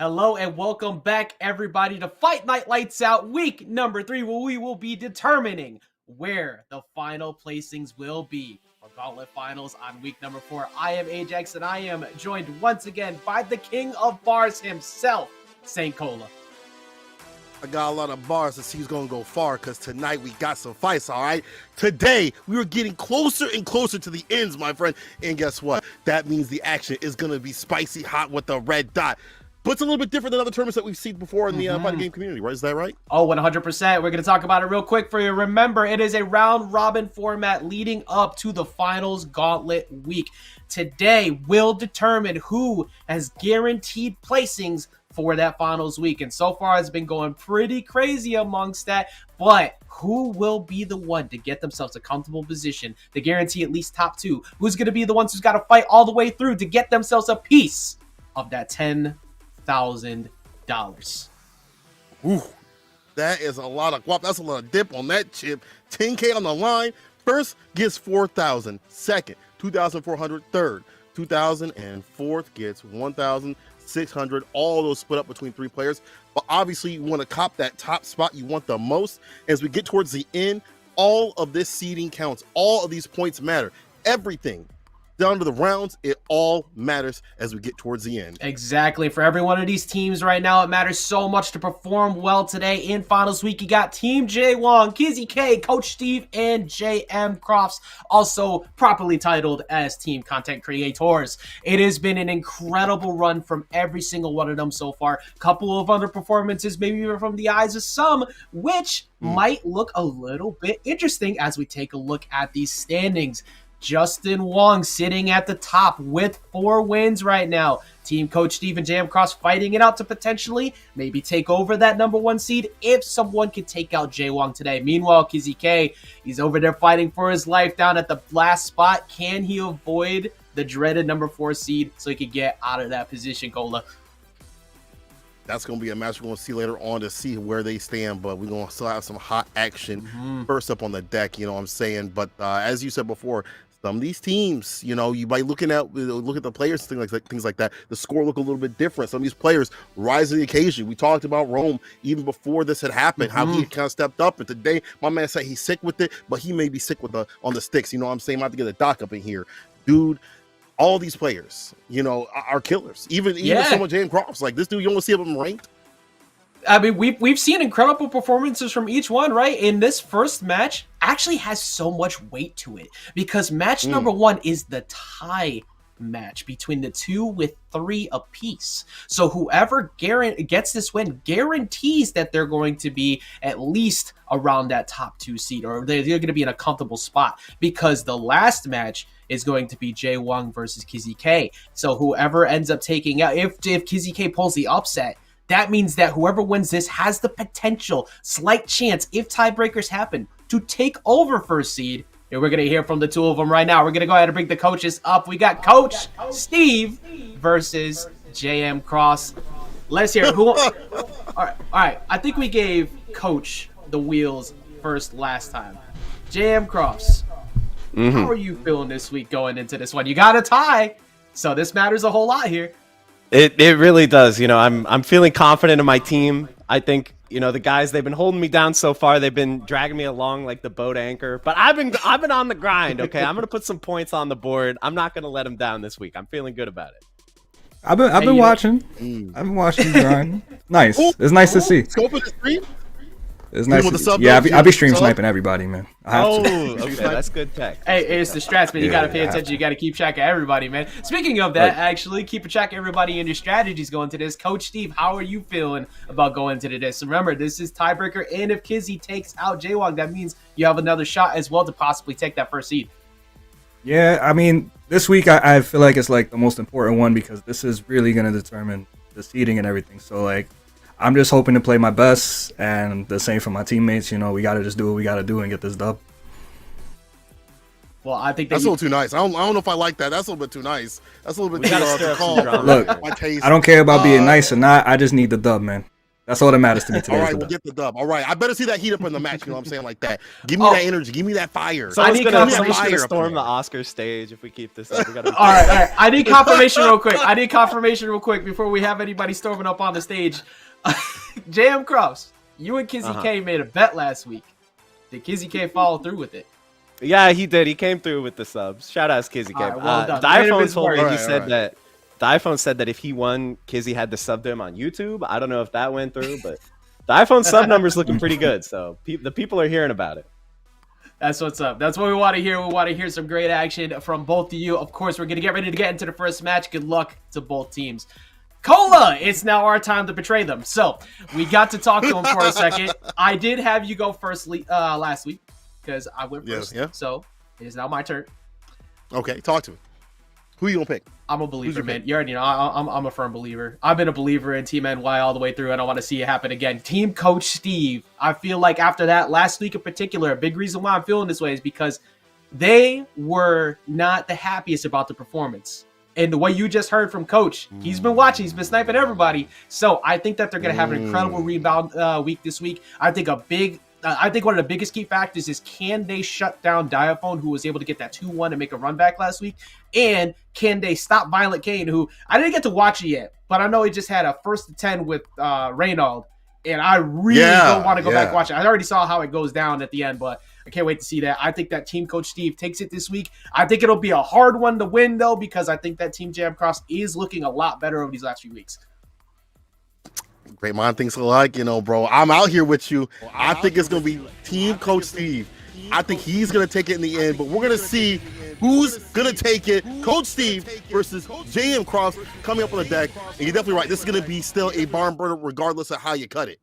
Hello and welcome back, everybody, to Fight Night Lights Out, week number 3, where we will be determining where the final placings will be for Gauntlet Finals on week number 4. I am Ajax, and I am joined once again by the king of bars himself, Saint Cola. I got a lot of bars to see who's going to go far, because tonight we got some fights, all right? Today, we are getting closer and closer to the ends, my friend. And guess what? That means the action is going to be spicy hot with the red dot. But it's a little bit different than other tournaments that we've seen before in the fighting game community, right? Is that right? Oh, 100%. We're going to talk about it real quick for you. Remember, it is a round-robin format leading up to the finals gauntlet week. Today will determine who has guaranteed placings for that finals week. And so far, it's been going pretty crazy amongst that. But who will be the one to get themselves a comfortable position to guarantee at least top 2? Who's going to be the ones who's got to fight all the way through to get themselves a piece of that $10,000? Ooh, that is a lot of guap. That's a lot of dip on that chip. 10K on the line. First gets 4,000. Second, 2,400. Third, 2,000. And fourth gets 1,600. All those split up between 3 players. But obviously, you want to cop that top spot you want the most. As we get towards the end, all of this seeding counts. All of these points matter. Everything down to the rounds, it all matters as we get towards the end. Exactly. For every one of these teams right now, it matters so much to perform well today in finals week. You got Team JWong, Kizzie Kay, Coach Steve, and JMCrofts, also properly titled as Team Content Creators. It has been an incredible run from every single one of them so far. Couple of underperformances, maybe even from the eyes of some, which might look a little bit interesting as we take a look at these standings. Justin Wong sitting at the top with 4 wins right now. Team Coach Steve and JMCrofts fighting it out to potentially maybe take over that number 1 seed if someone could take out JWong today. Meanwhile, Kizzie Kay, he's over there fighting for his life down at the last spot. Can he avoid the dreaded number 4 seed so he could get out of that position, Cola? That's going to be a match we're going to see later on to see where they stand, but we're going to still have some hot action first up on the deck, you know what I'm saying? But as you said before, some of these teams, you know, you by look at the players, things like that, the score look a little bit different. Some of these players rise to the occasion. We talked about Rome even before this had happened, how he kind of stepped up. And today, my man said he's sick with it, but he may be sick with on the sticks. You know what I'm saying? I have to get a doc up in here, dude. All these players, you know, are killers. Even someone JMCrofts, like this dude, you don't see him ranked. I mean, we've seen incredible performances from each one, right? And this first match actually has so much weight to it because match number 1 is the tie match between the 2 with 3 apiece. So whoever gets this win guarantees that they're going to be at least around that top 2 seed, or they're going to be in a comfortable spot, because the last match is going to be JWong versus Kizzie Kay. So whoever ends up taking out, if Kizzie Kay pulls the upset, that means that whoever wins this has the potential, slight chance, if tiebreakers happen, to take over first seed. And we're going to hear from the 2 of them right now. We're going to go ahead and bring the coaches up. We got Coach Steve versus JMCrofts. Let's hear it. All right. I think we gave Coach the wheels first last time. JMCrofts, how are you feeling this week going into this one? You got a tie, so this matters a whole lot here. It really does. You know, I'm feeling confident in my team. I think, you know, the guys, they've been holding me down so far. They've been dragging me along like the boat anchor. But I've been on the grind, okay? I'm going to put some points on the board. I'm not going to let them down this week. I'm feeling good about it. I've been watching. I've been watching you grind. Nice. It's nice to see. Scope of the stream? It's nice. I be stream sniping everybody, man. Okay, that's good tech. Hey, it's the strats, man. You got to pay attention. You got to keep track of everybody, man. Speaking of that, actually, keep a track of everybody and your strategies going to this. Coach Steve, how are you feeling about going into this? Remember, this is tiebreaker, and if Kizzie takes out JWong, that means you have another shot as well to possibly take that first seed. Yeah, I mean, this week I feel like it's like the most important one because this is really going to determine the seeding and everything. So, like, I'm just hoping to play my best, and the same for my teammates. You know, we got to just do what we got to do and get this dub. Well, I think that's a little too nice. I don't know if I like that. That's a little bit too nice. That's a little bit too calm. Look, I don't care about being nice or not. I just need the dub, man. That's all that matters to me today. All is right, the we'll dub. get the dub. All right, I better see that heat up in the match. You know what I'm saying? Like that. Give me Oh. that energy. Give me that fire. Someone's need gonna confirmation. storm the Oscar stage if we keep this up. We gotta All right. I need confirmation real quick before we have anybody storming up on the stage. JMCrofts, you and Kizzie Kay made a bet last week. Did Kizzie Kay follow through with it? Yeah, he did. He came through with the subs. Shout out to Kizzie Kay. Right, well done. Diaphone told me Alright, he said that Diaphone said that if he won, Kizzie had to sub to him on YouTube. I don't know if that went through, but Diaphone's sub numbers looking pretty good. So the people are hearing about it. That's what's up. That's what we want to hear. We want to hear some great action from both of you. Of course, we're going to get ready to get into the first match. Good luck to both teams. Cola, it's now our time to betray them. So we got to talk to him for a second. I did have you go first last week because I went first. Yeah. So it is now my turn. Okay, talk to me. Who you gonna pick? I'm a believer, man. You already know I'm a firm believer. I've been a believer in Team NY all the way through, and I want to see it happen again. Team Coach Steve. I feel like after that last week in particular, a big reason why I'm feeling this way is because they were not the happiest about the performance. And the way you just heard from Coach, he's been watching, he's been sniping everybody. So I think that they're going to have an incredible rebound week this week. I think one of the biggest key factors is, can they shut down Diaphone, who was able to get that 2-1 and make a run back last week? And can they stop Violent Kane, who I didn't get to watch it yet, but I know he just had a 1st to 10 with Reynald. And I really don't want to go back and watch it. I already saw how it goes down at the end, but I can't wait to see that. I think that Team Coach Steve takes it this week. I think it'll be a hard one to win, though, because I think that Team JMCrofts is looking a lot better over these last few weeks. Great mind thinks alike, bro. I'm out here with you. I think it's gonna be Team Coach Steve. I think he's gonna take it in the end, but we're gonna see who's gonna take it. Coach Steve versus JMCrofts coming up on the deck. And you're definitely right. This is gonna be still a barn burner, regardless of how you cut it.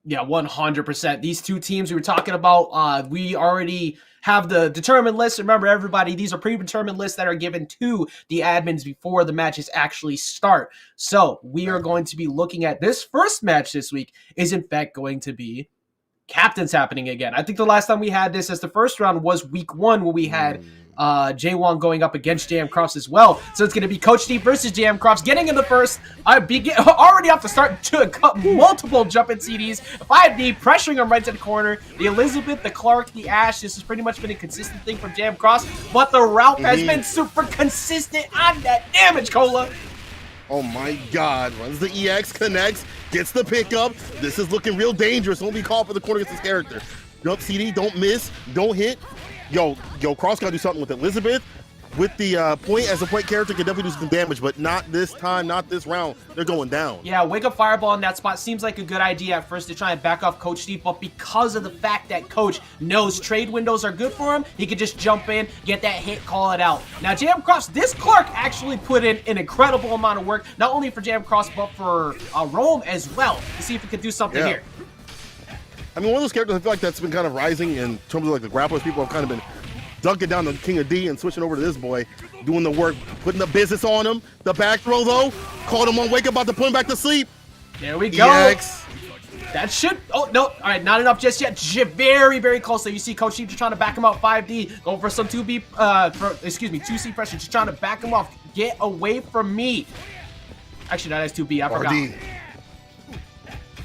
Yeah, 100%. These two teams we were talking about, we already have the determined list. Remember, everybody, these are predetermined lists that are given to the admins before the matches actually start. So we are going to be looking at this first match this week is, in fact, going to be captains happening again. I think the last time we had this as the first round was week 1, where we had jwong going up against JMCrofts as well. So it's going to be Coach Steve versus JMCrofts getting in the first. Already off the start to cut multiple jump-in CDs. 5D pressuring him right to the corner. The Elizabeth, the Clark, the Ash. This has pretty much been a consistent thing from JMCrofts, but the Ralph has been super consistent on that damage, Cola. Oh my God, runs the EX, connects, gets the pickup. This is looking real dangerous. Don't be called for the corner against this character. Jump CD, don't miss, don't hit. Yo, Cross gotta do something with Elizabeth. With the point, as a point character, can definitely do some damage, but not this time, not this round. They're going down. Yeah, Wake Up Fireball in that spot seems like a good idea at first to try and back off Coach Steve, but because of the fact that Coach knows trade windows are good for him, he could just jump in, get that hit, call it out. Now, JMCrofts, this Clark actually put in an incredible amount of work, not only for JMCrofts, but for Rome as well, to see if he could do something here. I mean, one of those characters I feel like that's been kind of rising in terms of like the grapplers. People have kind of been dunking down the King of D and switching over to this boy, doing the work, putting the business on him. The back throw, though, called him on Wake Up, about to put him back to sleep. There we go. EX. That should, oh, no, all right, not enough just yet. Very, very close. So you see Coach Steve just trying to back him out 5D, going for some 2B, 2C pressure, just trying to back him off. Get away from me. Actually, that is 2B, I forgot. RD.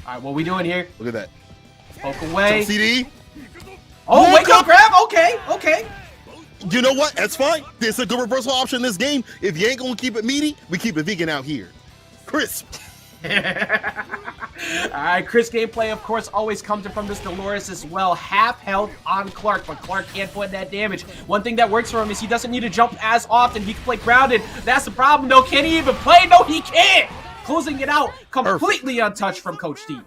All right, what we doing here? Look at that. Poke away. Some CD. Oh, Wake Up grab, okay. You know what? That's fine. There's a good reversal option in this game. If you ain't gonna keep it meaty, we keep it vegan out here. Crisp. All right, Chris gameplay, of course, always comes from this Dolores as well. Half health on Clark, but Clark can't put that damage. One thing that works for him is he doesn't need to jump as often. He can play grounded. That's the problem, though. Can he even play? No, he can't. Closing it out completely untouched from Coach Steve.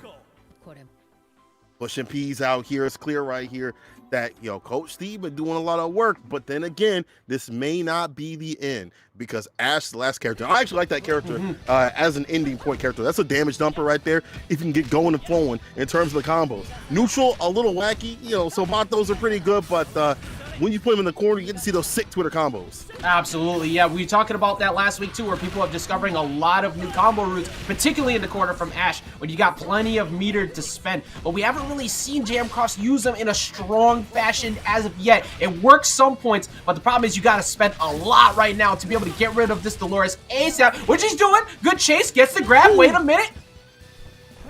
Pushing P's out here. It's clear right here that, Coach Steve been doing a lot of work, but then again, this may not be the end because Ash, the last character, I actually like that character as an ending point character. That's a damage dumper right there if you can get going and flowing in terms of the combos. Neutral, a little wacky, so Matos are pretty good, but when you put them in the corner, you get to see those sick Twitter combos. Absolutely, yeah. We were talking about that last week, too, where people are discovering a lot of new combo routes, particularly in the corner from Ash, when you got plenty of meter to spend. But we haven't really seen JMCrofts use them in a strong fashion as of yet. It works some points, but the problem is you got to spend a lot right now to be able to get rid of this Dolores ASAP, which he's doing. Good chase, gets the grab. Wait a minute.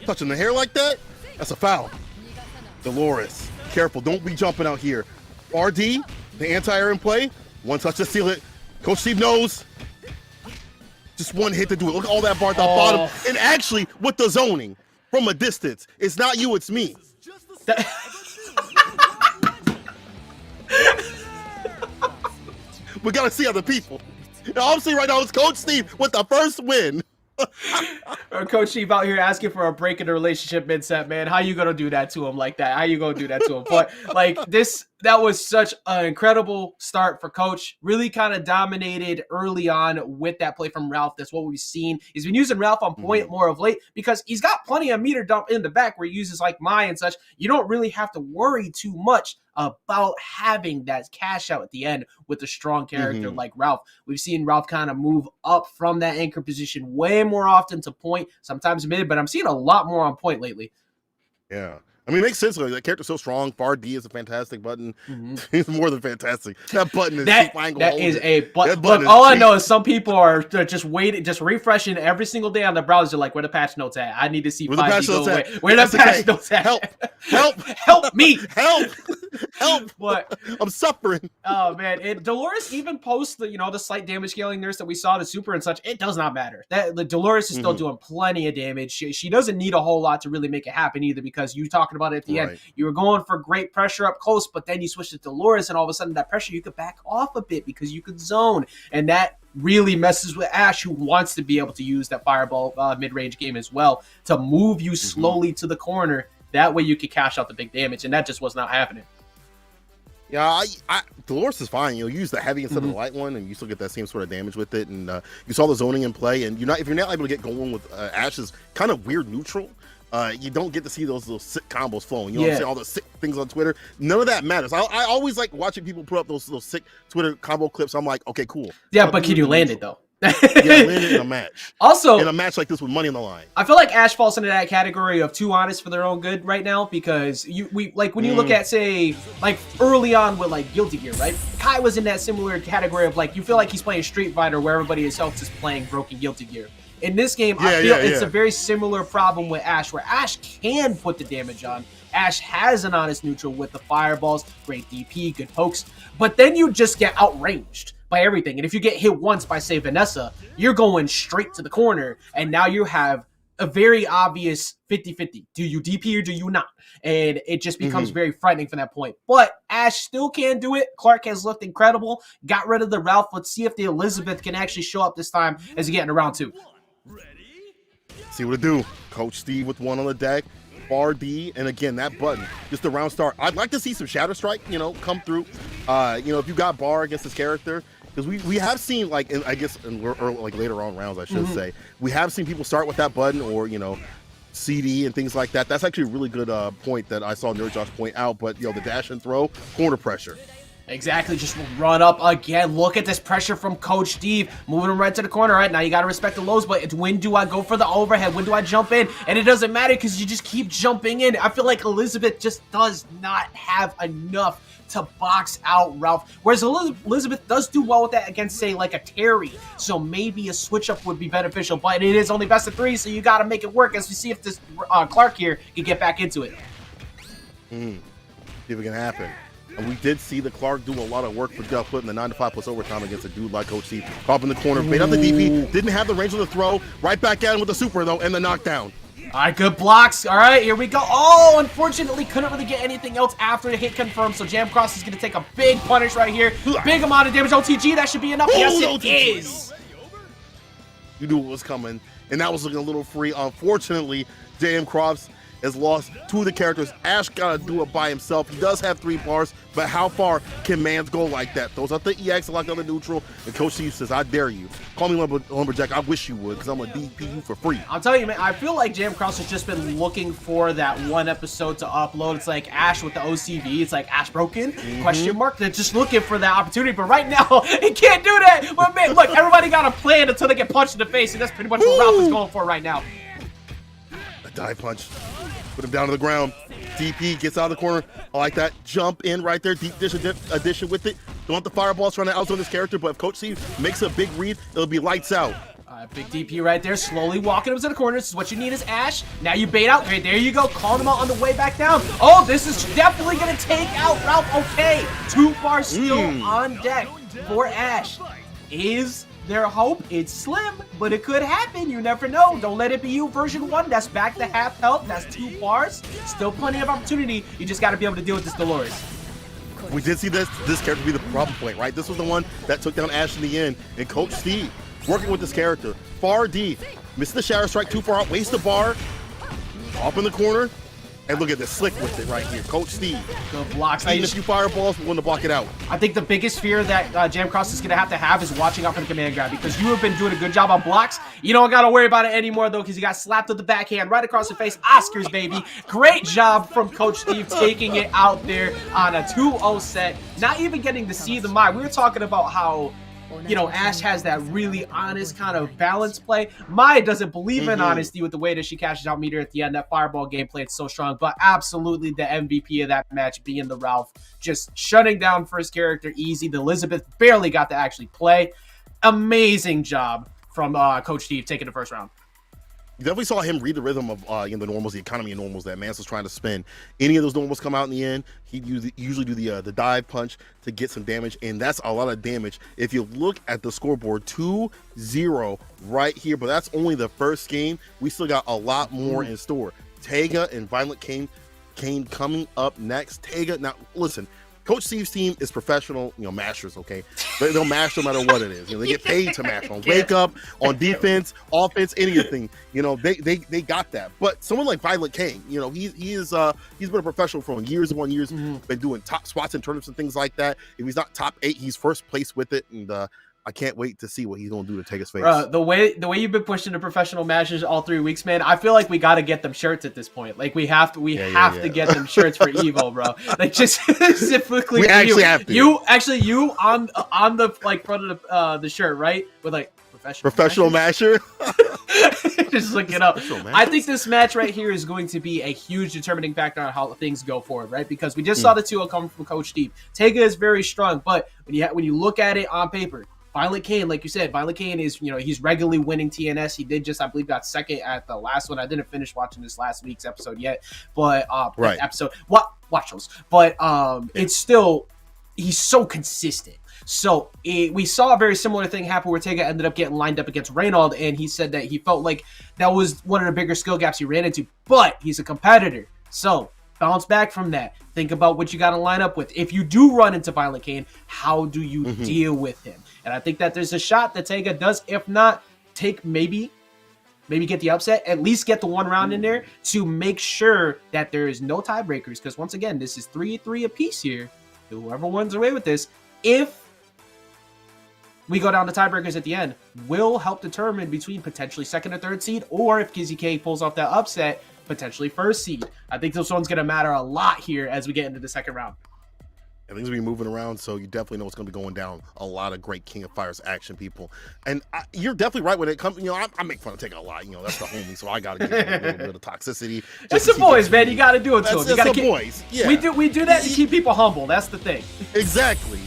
Touching the hair like that? That's a foul. Dolores, careful. Don't be jumping out here. RD, the anti-air in play. One touch to seal it. Coach Steve knows. Just one hit to do it. Look at all that bar at the bottom. And actually, with the zoning from a distance, it's not you, it's me. We gotta see other people. Obviously, right now it's Coach Steve with the first win. Coach Steve out here asking for a break in the relationship mid-set, man. How you gonna do that to him like that? How you gonna do that to him? But like that was such an incredible start for Coach. Really kind of dominated early on with that play from Ralph. That's what we've seen. He's been using Ralph on point more of late because he's got plenty of meter dump in the back where he uses like Mai and such. You don't really have to worry too much about having that cash out at the end with a strong character like Ralph. We've seen Ralph kind of move up from that anchor position way more often to point, sometimes mid, but I'm seeing a lot more on point lately. Yeah. I mean, it makes sense. Like, that character's so strong. Far D is a fantastic button. It's more than fantastic. That button is that is a button. Look, all I know is some people are just waiting, just refreshing every single day on the browser. Like, where the patch notes at? I need to see 5G go away. Where the patch notes at? Help me! Help! But I'm suffering. Oh man, Dolores even posts the slight damage scaling nurse that we saw, the super and such. It does not matter. The Dolores is still doing plenty of damage. She doesn't need a whole lot to really make it happen either, because you talking about it at the end. You were going for great pressure up close, but then you switched to Dolores, and all of a sudden that pressure, you could back off a bit because you could zone, and that really messes with Ash, who wants to be able to use that fireball mid-range game as well to move you slowly to the corner. That way you could cash out the big damage, and that just was not happening. Yeah, Dolores is fine. You use the heavy instead of the light one, and you still get that same sort of damage with it. And you saw the zoning in play, and if you're not able to get going with Ash's kind of weird neutral, you don't get to see those little sick combos flowing. You know what I'm saying? All the sick things on Twitter. None of that matters. I always like watching people put up those sick Twitter combo clips. I'm like, okay, cool. Yeah, but can you land it though? Yeah, land it in a match. Also, in a match like this with money on the line. I feel like Ash falls into that category of too honest for their own good right now, because when you look at, say, like early on with like Guilty Gear, right? Kai was in that similar category of like, you feel like he's playing Street Fighter where everybody else is playing broken Guilty Gear. In this game, I feel it's a very similar problem with Ash, where Ash can put the damage on. Ash has an honest neutral with the fireballs, great DP, good pokes, but then you just get outranged by everything. And if you get hit once by, say, Vanessa, you're going straight to the corner, and now you have a very obvious 50-50. Do you DP or do you not? And it just becomes very frightening from that point. But Ash still can do it. Clark has looked incredible. Got rid of the Ralph. Let's see if the Elizabeth can actually show up this time as we get into round 2. See what it do. Coach Steve with one on the deck. Bar D, and again, that button, just a round start. I'd like to see some Shadow Strike, come through. If you got Bar against this character, because we have seen, like, like later on rounds, I should say, we have seen people start with that button, or CD and things like that. That's actually a really good point that I saw Nerd Josh point out. But the dash and throw, corner pressure. Exactly, just run up again. Look at this pressure from Coach Steve, moving him right to the corner. Right now, you got to respect the lows, but when do I go for the overhead? When do I jump in? And it doesn't matter because you just keep jumping in. I feel like Elizabeth just does not have enough to box out Ralph, whereas Elizabeth does do well with that against, say, like a Terry. So maybe a switch up would be beneficial, but it is only best of 3, so you got to make it work as we see if this Clark here can get back into it. See if it can happen. And we did see the Clark do a lot of work for putting the 9-5 plus overtime against a dude like Coach Steve. Pop in the corner, made up the DP, didn't have the range of the throw. Right back at him with the super, though, and the knockdown. All right, good blocks. All right, here we go. Oh, unfortunately, couldn't really get anything else after the hit confirmed, so JMCrofts is going to take a big punish right here. Big amount of damage. OTG, that should be enough. Yes, it is. You knew what was coming, and that was looking a little free. Unfortunately, JMCrofts has lost 2 of the characters. Ash got to do it by himself. He does have 3 bars, but how far can Mans go like that? Throws out the EX, locked on the neutral, and Coach Steve says, I dare you. Call me Lumberjack. I wish you would, because I'm going to DP you for free. I'll tell you, man, I feel like JMCrofts has just been looking for that one episode to upload. It's like Ash with the OCV. It's like Ash broken, question mark. They're just looking for that opportunity, but right now, he can't do that. But man, look, everybody got a plan until they get punched in the face, and that's pretty much what Ralph is going for right now. A dive punch. Put him down to the ground. DP gets out of the corner. I like that. Jump in right there. Deep dish addition with it. Don't want the fireballs trying to outzone this character, but if Coach Steve makes a big read, it'll be lights out. Big DP right there, slowly walking him to the corner. This is what you need is Ash. Now you bait out. Right, there you go. Calling him out on the way back down. Oh, this is definitely going to take out Ralph. Okay, too far still on deck for Ash. Is there hope? It's slim, but it could happen. You never know. Don't let it be you version 1. That's back to half health. That's 2 bars. Still plenty of opportunity. You just got to be able to deal with this Dolores. We did see this character be the problem point, right? This was the one that took down Ash in the end. And Coach Steve working with this character. Far D. Missed the Shadow Strike too far out. Waste the bar. Up in the corner. And look at this slick with it right here. Coach Steve. Good blocks. Eating a few fireballs, but wanting to block it out. I think the biggest fear that JMCrofts is going to have is watching out for the command grab, because you have been doing a good job on blocks. You don't got to worry about it anymore, though, because you got slapped with the backhand right across the face. Oscars, baby. Great job from Coach Steve taking it out there on a 2-0 set. Not even getting to see the Mai. We were talking about how, you know, Ash has that really honest kind of balance play. Maya doesn't believe in honesty with the way that she cashes out meter at the end. That fireball gameplay, it's so strong, but absolutely the MVP of that match being the Ralph. Just shutting down first character easy. The Elizabeth barely got to actually play. Amazing job from Coach Steve taking the first round. You definitely saw him read the rhythm of the normals, the economy of normals that Mance was trying to spin. Any of those normals come out in the end, he'd usually do the dive punch to get some damage, and that's a lot of damage. If you look at the scoreboard, 2-0 right here, but that's only the first game. We still got a lot more in store. Teiga and Violent Kane coming up next. Teiga, now listen, Coach Steve's team is professional, mashers, okay? They'll mash no matter what it is. They get paid to mash on wake up, on defense, offense, anything. They got that. But someone like Violent Kane, he's been a professional for years and years. Been doing top spots in tournaments and things like that. If he's not top 8, he's first place with it. And I can't wait to see what he's gonna do to take his face. The way you've been pushing the professional matches all 3 weeks, man, I feel like we got to get them shirts at this point. Like we have to get them shirts for Evo, bro. Like just specifically, we actually have to. You on the like front of the shirt, right? With like professional masher. Just look it up. I think this match right here is going to be a huge determining factor on how things go forward, right? Because we just saw the 2-0 coming from Coach Steve. Teiga is very strong, but when you look at it on paper, Violent Kane, like you said, Violent Kane is, he's regularly winning TNS. He did just, I believe, got second at the last one. I didn't finish watching this last week's episode yet, but watch those. But it's still, he's so consistent. So we saw a very similar thing happen where Teiga ended up getting lined up against Reynald, and he said that he felt like that was one of the bigger skill gaps he ran into, but he's a competitor. So bounce back from that. Think about what you got to line up with. If you do run into Violent Kane, how do you deal with him? And I think that there's a shot that Teiga does, if not take maybe get the upset, at least get the 1 round in there to make sure that there is no tiebreakers. Because once again, this is 3-3 apiece here. Whoever wins away with this, if we go down to tiebreakers at the end, will help determine between potentially 2nd or 3rd seed, or if Kizzie Kay pulls off that upset, potentially 1st seed. I think this one's going to matter a lot here as we get into the 2nd round. And things will be moving around, so you definitely know what's going to be going down. A lot of great King of Fighters action, people. And you're definitely right when it comes, I make fun of Teiga a lot. That's the homie, so I got to give him a little bit of toxicity. It's the boys, man. You got to do it to them. You got to keep boys. Yeah. We do that to keep people humble. That's the thing. Exactly.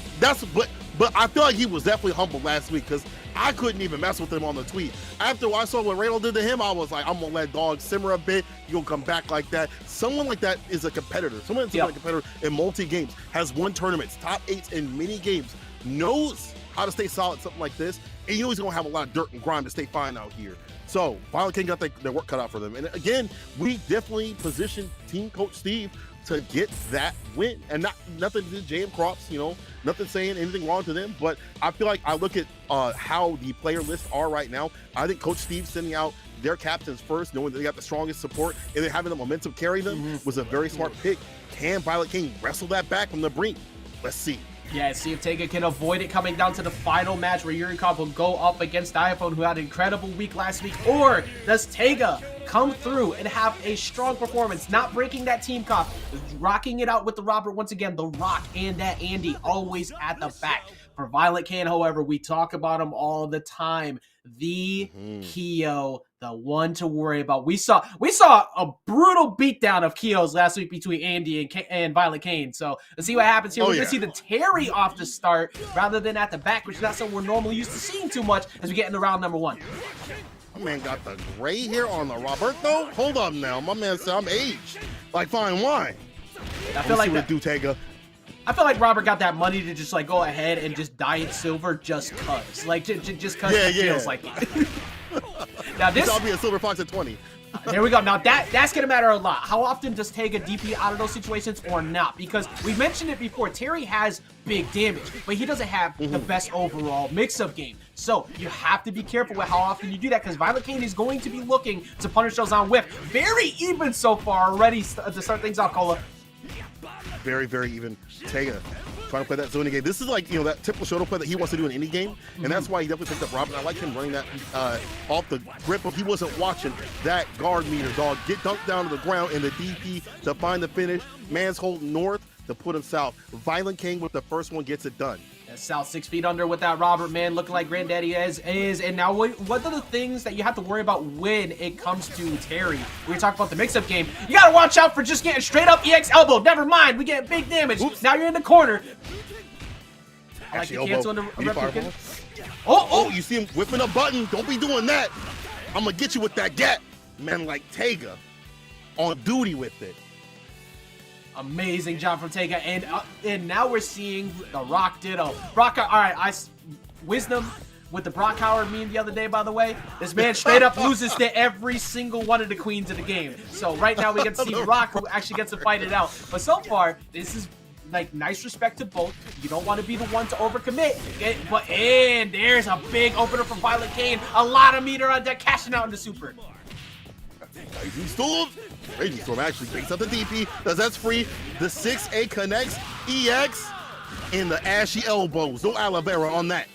But I feel like he was definitely humble last week because I couldn't even mess with him on the tweet. After I saw what Reynald did to him, I was like, I'm going to let dog simmer a bit. You're going to come back like that. Someone like that is a competitor. Someone that's a competitor in multi-games, has won tournaments, top 8s in many games, knows how to stay solid, something like this. And you know he's going to have a lot of dirt and grime to stay fine out here. So Violent King got their work cut out for them. And again, we definitely positioned Team Coach Steve to get that win, and nothing to JMCrofts, nothing saying anything wrong to them, but I feel like I look at how the player lists are right now. I think Coach Steve sending out their captains first, knowing that they got the strongest support, and then having the momentum carry them was a very smart pick. Can Violent King wrestle that back from the brink? Let's see. Yeah, see if Teiga can avoid it coming down to the final match where Yurikov will go up against Diaphone, who had an incredible week last week. Or does Teiga come through and have a strong performance, not breaking that team comp, rocking it out with the Robert once again, the Rock and that Andy always at the back. For Violent Kane, however, we talk about him all the time. The Keo, the one to worry about. We saw a brutal beatdown of Keo's last week between Andy and Violet Kane. So let's see what happens here. We're gonna see the Terry off the start rather than at the back, which is not something we're normally used to seeing too much as we get into round number 1. My man got the gray hair on the Roberto. Hold up now. My man said I'm aged like fine wine. I feel like Teiga. I feel like Robert got that money to just like go ahead and just dye it silver just cause. Like just cause it feels like it. Now this I'll be a silver fox at 20. There we go. Now that's gonna matter a lot. How often does Teiga DP out of those situations or not? Because we mentioned it before, Terry has big damage, but he doesn't have the best overall mix-up game. So you have to be careful with how often you do that, because Violet Kane is going to be looking to punish those on whiff. Very even so far already to start things off, Cola. Very, very even. Teiga trying to play that zoning game. This is like, that typical shoulder play that he wants to do in any game, and that's why he definitely picked up Robin. I like him running that off the grip, but he wasn't watching that guard meter, dog. Get dunked down to the ground in the DP to find the finish. Man's holding north to put him south. Violent King with the first one gets it done. South 6 feet under with that Robert, man, looking like Granddaddy is. And now what are the things that you have to worry about when it comes to Terry? We talk about the mix-up game. You gotta watch out for just getting straight up EX elbow. Never mind, we get big damage. Oops. Now you're in the corner. I like the cancel into replicant. Oh, you see him whipping a button. Don't be doing that. I'm gonna get you with that gap. Man, like Teiga on duty with it. Amazing job from Teiga, and now we're seeing the Rock Ditto. Brock, all right, Wisdom with the Brock Howard meme the other day, by the way. This man straight up loses to every single one of the queens of the game. So right now we get to see Rock, who actually gets to fight it out. But so far, this is like nice respect to both. You don't want to be the one to overcommit. And there's a big opener from Violet Kane. A lot of meter on deck, cashing out in the super. Raging Storm actually picks up the DP, that's free. The 6A connects, EX, and the ashy elbows. No aloe vera on that.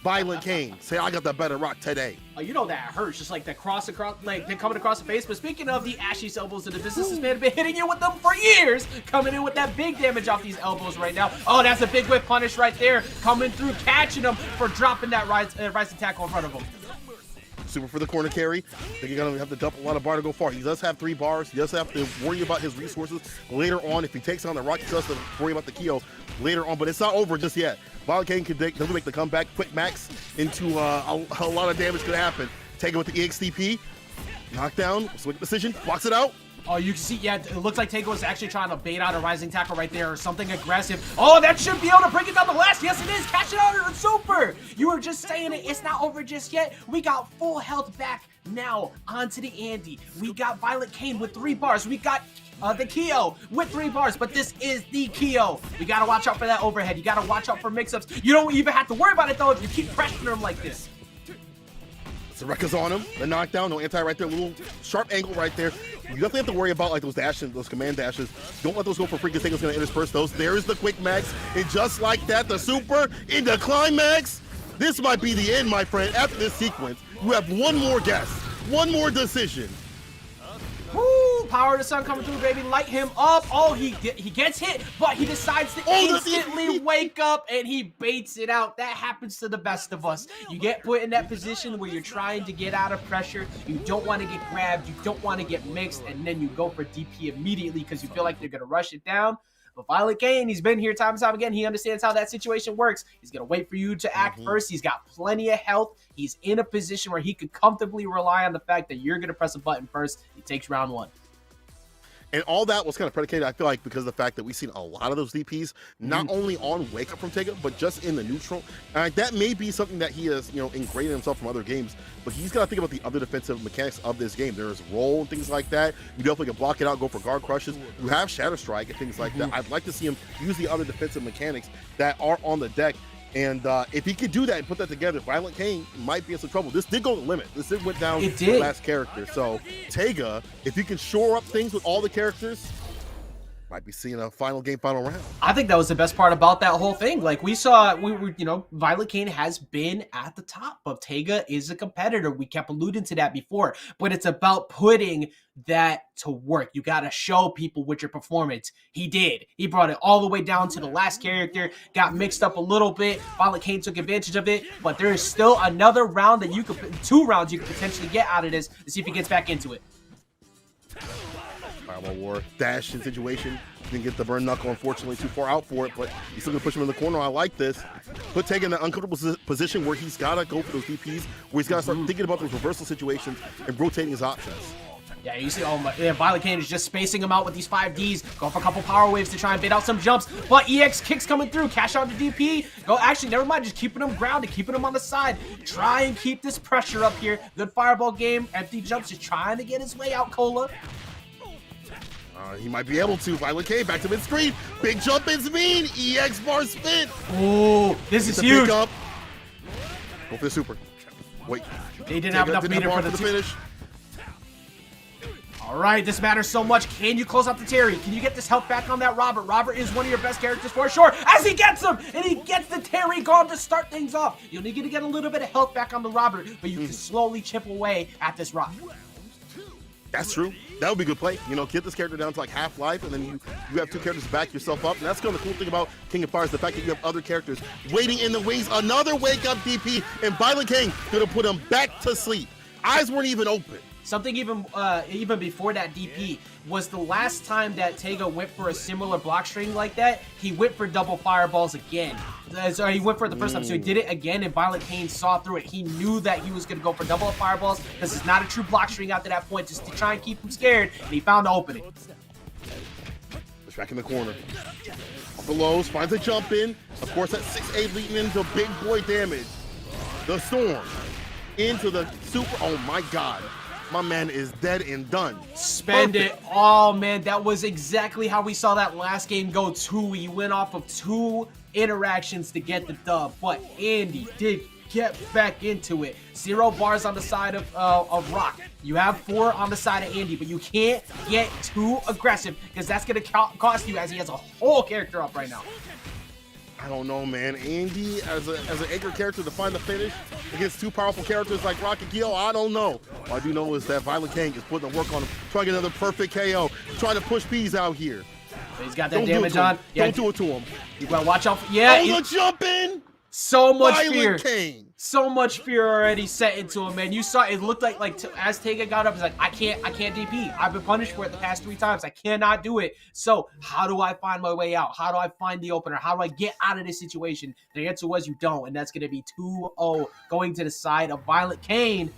Violent Kane, say I got the better rock today. Oh, you know that hurts, just like that cross across, like they're coming across the face. But speaking of the ashy elbows of the businesses, man, have been hitting you with them for years. Coming in with that big damage off these elbows right now. Oh, that's a big whip punish right there. Coming through, catching him for dropping that rising tackle in front of him. Super for the corner carry. I think you're gonna have to dump a lot of bar to go far. He does have 3 bars. He does have to worry about his resources later on. If he takes on the Rock, he does have to worry about the Keo later on. But it's not over just yet. Violent King can make the comeback. Quick max into a lot of damage could happen. Take it with the EXTP. Knockdown. Swing decision. Blocks it out. Oh, you can see, yeah, it looks like Teiga was actually trying to bait out a rising tackle right there or something aggressive. Oh, that should be able to bring it down the last. Yes, it is. Catch it out of the super. You were just saying it. It's not over just yet. We got full health back now onto the Andy. We got Violet Kane with 3 bars. We got the Keo with 3 bars, but this is the Keo. We got to watch out for that overhead. You got to watch out for mix-ups. You don't even have to worry about it, though, if you keep pressuring him like this. Rekka's on him. The knockdown, no anti right there, little sharp angle right there. You definitely have to worry about like those dashes, those command dashes. Don't let those go for free because Teiga's gonna intersperse those. There's the quick max, and just like that, the super in the climax. This might be the end, my friend. After this sequence, you have one more guess, one more decision. Woo! Power of the sun coming through, baby. Light him up. Oh, he gets hit, but he decides to instantly wake up and he baits it out. That happens to the best of us. You get put in that position where you're trying to get out of pressure. You don't want to get grabbed. You don't want to get mixed, and then you go for DP immediately because you feel like they're going to rush it down. But Violet Kane, he's been here time and time again. He understands how that situation works. He's going to wait for you to act first. He's got plenty of health. He's in a position where he could comfortably rely on the fact that you're going to press a button first. He takes round 1. And all that was kind of predicated, I feel like, because of the fact that we've seen a lot of those DPs, not only on Wake Up from Teiga, but just in the neutral. And that may be something that he has, ingrained himself from other games, but he's got to think about the other defensive mechanics of this game. There's roll and things like that. You definitely can block it out, go for guard crushes. You have Shadow Strike and things like that. I'd like to see him use the other defensive mechanics that are on the deck. And if he could do that and put that together, Violent Kane might be in some trouble. This did go to the limit. This did went down to the last character. So Teiga, if he can shore up things with all the characters, Might be seeing a final game, final round. I think that was the best part about that whole thing. Like we were, Violet Kane has been at the top, but Teiga is a competitor. We kept alluding to that before, but it's about putting that to work. You got to show people with your performance. He did. He brought it all the way down to the last character, got mixed up a little bit. Violet Kane took advantage of it, but there is still another round that two rounds you could potentially get out of this to see if he gets back into it. Fireball War dash in situation. Didn't get the burn knuckle, unfortunately, too far out for it, but he's still gonna push him in the corner. I like this. Put Teiga in an uncomfortable position where he's gotta go for those DPs, where he's gotta start thinking about those reversal situations and rotating his options. Yeah, you see, Violet Kane is just spacing him out with these 5Ds, going for a couple power waves to try and bait out some jumps, but EX kicks coming through, cash out to DP, actually, never mind, just keeping him grounded, keeping him on the side, try and keep this pressure up here, good fireball game, empty jumps, just trying to get his way out, Cola. He might be able to. Violet Kane back to mid-screen. Big jump is mean. EX bar spin. Oh, this is huge. Go for the super. Wait. They didn't have enough meter for the finish. All right, this matters so much. Can you close out the Terry? Can you get this health back on that Robert? Robert is one of your best characters for sure. As he gets him, and he gets the Terry gone to start things off. You'll need to get a little bit of health back on the Robert, but you can slowly chip away at this rock. That's true. That would be a good play. Get this character down to like half life, and then you have two characters to back yourself up. And that's kind of the cool thing about King of Fire is the fact that you have other characters waiting in the wings. Another wake up DP, and Violet King gonna put him back to sleep. Eyes weren't even open. Something even before that DP was the last time that Teiga went for a similar block string like that. He went for double fireballs again. Sorry, he went for it the first time, so he did it again, and Violet Kane saw through it. He knew that he was going to go for double fireballs because it's not a true block string after that point, just to try and keep him scared, and he found the opening. Push back in the corner. Off the lows, finds a jump in. Of course, that 6-8 leading into big boy damage. The storm into the super. Oh my God. My man is dead and done. Spend it. Oh, man, that was exactly how we saw that last game go, too. He went off of 2 interactions to get the dub, but Andy did get back into it. 0 bars on the side of Rock. You have 4 on the side of Andy, but you can't get too aggressive because that's going to cost you, as he has a whole character up right now. I don't know, man. Andy, as an anchor character to find the finish against 2 powerful characters like Rock and Kyo, I don't know. All I do know is that Violet King is putting the work on him, trying to get another perfect KO, trying to push P's out here. So he's got that damage on. Yeah, don't do it to him. You gotta watch out. The jump in. So much Violet fear. King. So much fear already set into him, man. You saw it looked like as Teiga got up, he's like, I can't DP. I've been punished for it the past 3 times. I cannot do it. So how do I find my way out? How do I find the opener? How do I get out of this situation? The answer was you don't, and that's gonna be 2-0 going to the side of Violet Kane.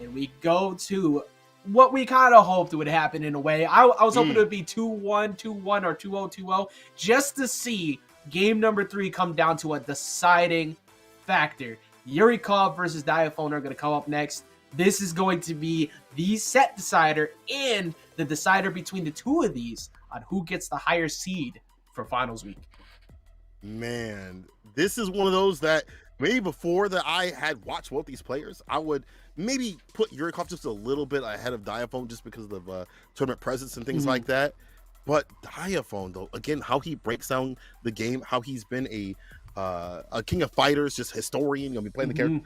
And we go to what we kind of hoped would happen in a way. I was hoping it would be 2-1, 2-1, or 2-0, 2-0, just to see game number 3 come down to a deciding factor. Yurikov versus Diaphone are going to come up next. This is going to be the set decider and the decider between the 2 of these on who gets the higher seed for finals week. Man, this is one of those that maybe before that I had watched both these players, I would maybe put Yurikov just a little bit ahead of Diaphone just because of tournament presence and things like that. But Diaphone, though, again, how he breaks down the game, how he's been a king of fighters, just historian, be playing the character,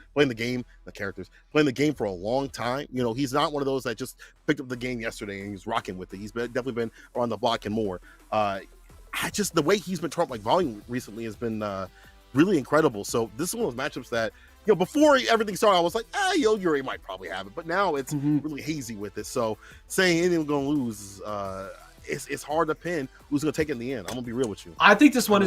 playing the game for a long time. He's not one of those that just picked up the game yesterday and he's rocking with it. He's definitely been around the block and more. The way he's been turned volume recently has been really incredible. So this is one of those matchups that, before everything started, I was like, Yuri might probably have it, but now it's really hazy with it. So saying anything's gonna lose, it's hard to pin who's going to take it in the end. I'm going to be real with you. I think this one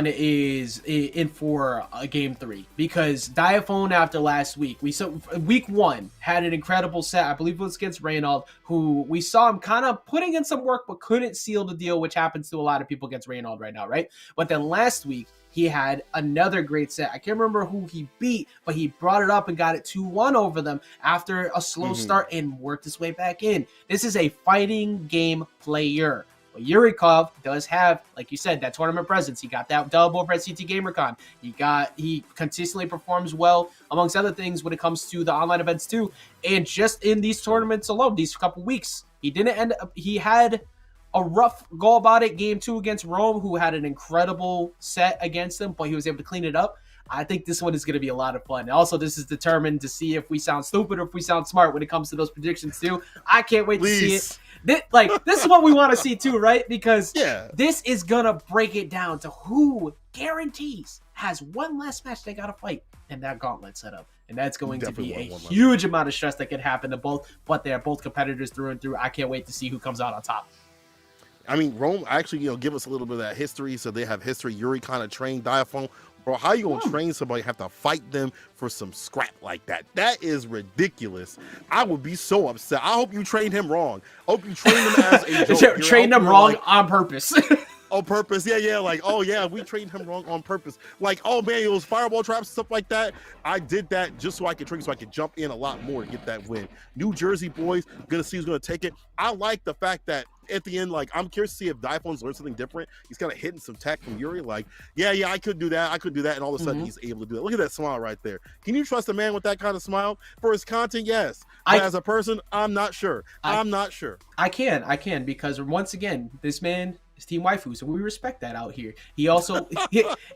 is in for a game 3 because Diaphone after last week, we saw week 1 had an incredible set. I believe it was against Reynald, who we saw him kind of putting in some work but couldn't seal the deal, which happens to a lot of people against Reynald right now, right? But then last week, he had another great set. I can't remember who he beat, but he brought it up and got it 2-1 over them after a slow start and worked his way back in. This is a fighting game player. But Yurikov does have, like you said, that tournament presence. He got that dub over at CT GamerCon. He consistently performs well, amongst other things, when it comes to the online events too. And just in these tournaments alone, these couple weeks, he had a rough go about it game 2 against Rome, who had an incredible set against them, but he was able to clean it up. I think this one is going to be a lot of fun. Also, this is determined to see if we sound stupid or if we sound smart when it comes to those predictions too. I can't wait to see it. This is what we want to see too, right? Because this is going to break it down to who guarantees has one last match they got to fight and that gauntlet set up. And that's going to be a huge amount of stress that could happen to both, but they're both competitors through and through. I can't wait to see who comes out on top. I mean, Rome actually, give us a little bit of that history. So they have history. Yuri kind of trained Diaphone. Bro, how you going to train somebody, have to fight them for some scrap like that? That is ridiculous. I would be so upset. I hope you trained him wrong. I hope you trained him as a joke. Trained him wrong on purpose. On purpose, yeah, like, oh yeah, we trained him wrong on purpose. Like, oh man, it was fireball traps, stuff like that. I did that just so I could train, so I could jump in a lot more to get that win. New Jersey boys, gonna see who's gonna take it. I like the fact that at the end, like, I'm curious to see if Diaphone's learned something different. He's kind of hitting some tech from Yuri, like, yeah, I could do that, and all of a sudden he's able to do it. Look at that smile right there. Can you trust a man with that kind of smile? For his content, yes. But as a person, I'm not sure. I'm not sure. I can, because once again, this man is team waifu, so we respect that out here. He also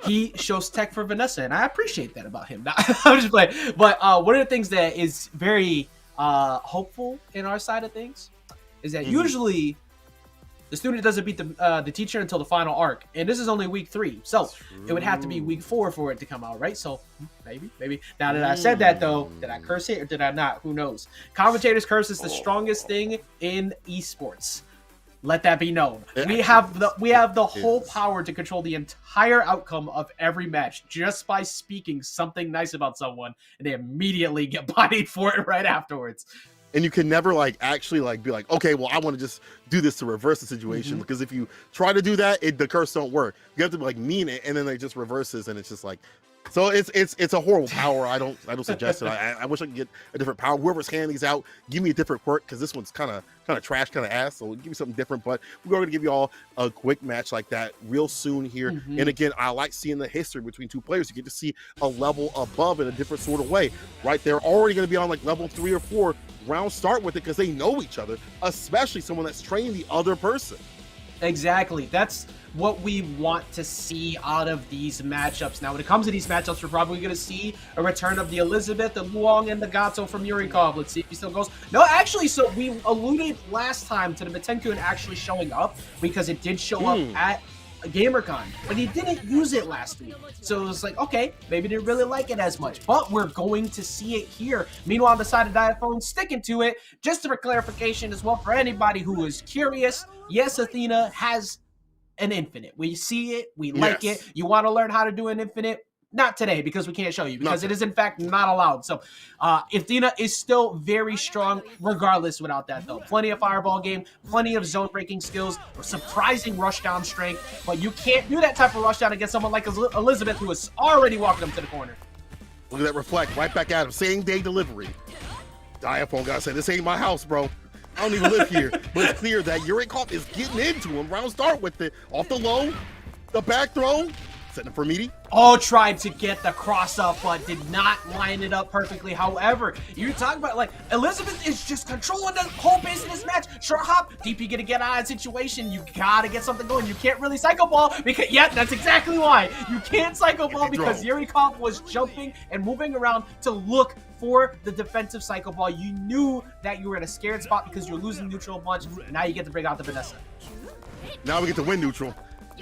he shows tech for Vanessa, and I appreciate that about him. I'm just playing. But one of the things that is very hopeful in our side of things is that usually the student doesn't beat the teacher until the final arc, and this is only week 3, so it would have to be week 4 for it to come out, right? So maybe. Now that I said that, though, did I curse it or did I not? Who knows? Commentator's curse is the strongest thing in esports. Let that be known. We have the whole power to control the entire outcome of every match just by speaking something nice about someone, and they immediately get bodied for it right afterwards. And you can never actually be like, okay, well, I want to just do this to reverse the situation, because if you try to do that, the curse don't work. You have to mean it, and then it just reverses, and it's just like, so it's a horrible power. I don't suggest it. I wish I could get a different power. Whoever's handing these out, give me a different quirk, because this one's kind of trash, kind of ass. So give me something different. But we're going to give you all a quick match like that real soon here. And again, I like seeing the history between two players. You get to see a level above in a different sort of way. Right, they're already going to be on level 3 or 4. Rounds start with it because they know each other, especially someone that's training the other person. Exactly. That's what we want to see out of these matchups. Now, when it comes to these matchups, we're probably going to see a return of the Elizabeth, the Wong, and the Gato from Yurikov. Let's see if he still goes. No, actually, so we alluded last time to the Mitenkun actually showing up, because it did show up at GamerCon, but he didn't use it last week. So it was like, okay, maybe didn't really like it as much, but we're going to see it here. Meanwhile, on the side of Diaphone, sticking to it. Just for clarification as well, for anybody who is curious, yes, Athena has an infinite. We see it, we like it. You want to learn how to do an infinite? Not today, because we can't show you, because it is in fact not allowed. So Athena is still very strong regardless without that, though. Plenty of fireball game, plenty of zone breaking skills, surprising rushdown strength, but you can't do that type of rushdown against someone like Elizabeth, who is already walking them to the corner. Look at that reflect right back at him. Same day delivery. Diaphone gotta say, this ain't my house, bro. I don't even live here. But it's clear that Yurikov is getting into him. Round start with it. Off the low, the back throw. Setting up for meaty. Oh, tried to get the cross up, but did not line it up perfectly. However, you talk about, Elizabeth is just controlling the whole pace of this match. Short hop, DP gonna get out of situation. You gotta get something going. You can't really psycho ball, because, that's exactly why. You can't psycho ball, because Yurikov was jumping and moving around to look for the defensive psycho ball. You knew that you were in a scared spot because you're losing neutral a bunch, and now you get to bring out the Vanessa. Now we get to win neutral.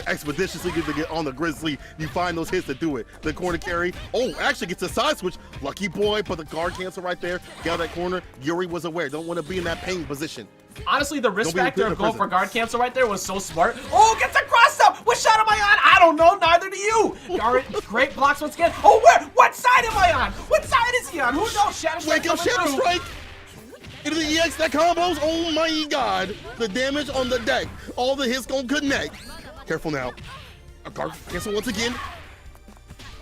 Expeditiously get to get on the Grizzly. You find those hits to do it. The corner carry. Oh, actually gets a side switch. Lucky boy, put the guard cancel right there. Get out of that corner. Yuri was aware. Don't want to be in that pain position. Honestly, the risk factor of going for guard cancel right there was so smart. Oh, gets a cross up. What shot am I on? I don't know. Neither do you. Great blocks once again. Oh, where? What side am I on? What side is he on? Who knows? Shadow Strike. Wake up, Shadow Strike. Into the EX, that combos. Oh my God. The damage on the deck. All the hits gonna connect. Careful now. A guard cancel once again.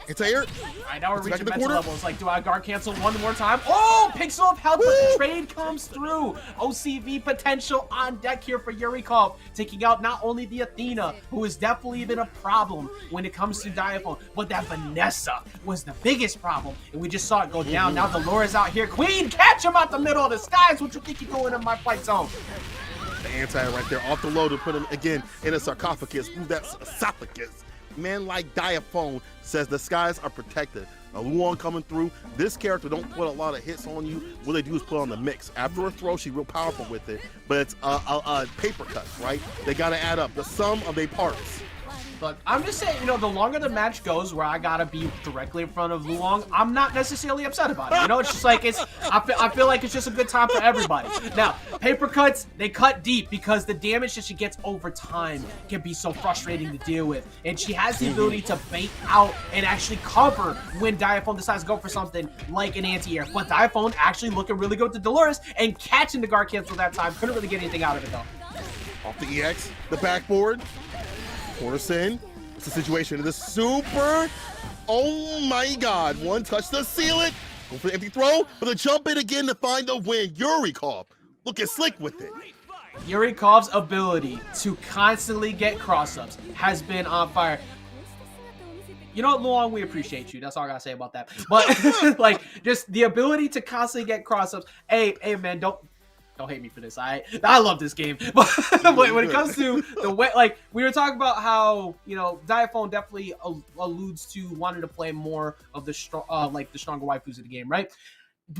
It's here. All right, now we're reaching mental levels. Do I guard cancel one more time? Oh, Pixel of Health, but the trade comes through. OCV potential on deck here for Yurikov, taking out not only the Athena, who has definitely been a problem when it comes to Diaphone, but that Vanessa was the biggest problem, and we just saw it go down. Now the lure is out here. Queen, catch him out the middle of the skies. What you think you're doing in my fight zone? The anti right there off the low to put him again in a sarcophagus. Ooh, that's esophagus. Man like Diaphone says the skies are protected. Wong coming through. This character don't put a lot of hits on you. What they do is put on the mix. After a throw, she's real powerful with it, but it's a paper cut, right? They got to add up the sum of their parts. Look, I'm just saying, you know, the longer the match goes where I gotta be directly in front of Wong, I'm not necessarily upset about it. You know, it's just like, I feel like it's just a good time for everybody. Now, paper cuts, they cut deep because the damage that she gets over time can be so frustrating to deal with. And she has the ability to bait out and actually cover when Diaphone decides to go for something like an anti-air. But Diaphone actually looking really good with the Dolores and catching the guard cancel that time. Couldn't really get anything out of it though. Off the EX, the backboard. Corner sin. It's a situation. The super. Oh my God. One touch to seal it. Go for the empty throw. For the jump in again to find the win. Yurikov looking slick with it. Yurikov's ability to constantly get cross-ups has been on fire. You know what, Luong, we appreciate you. That's all I gotta say about that. But like, just the ability to constantly get cross-ups. Hey, man, don't hate me for this. I love this game. But when it comes to the way, like, we were talking about how, you know, Diaphone definitely alludes to wanting to play more of the like the stronger waifus of the game, right?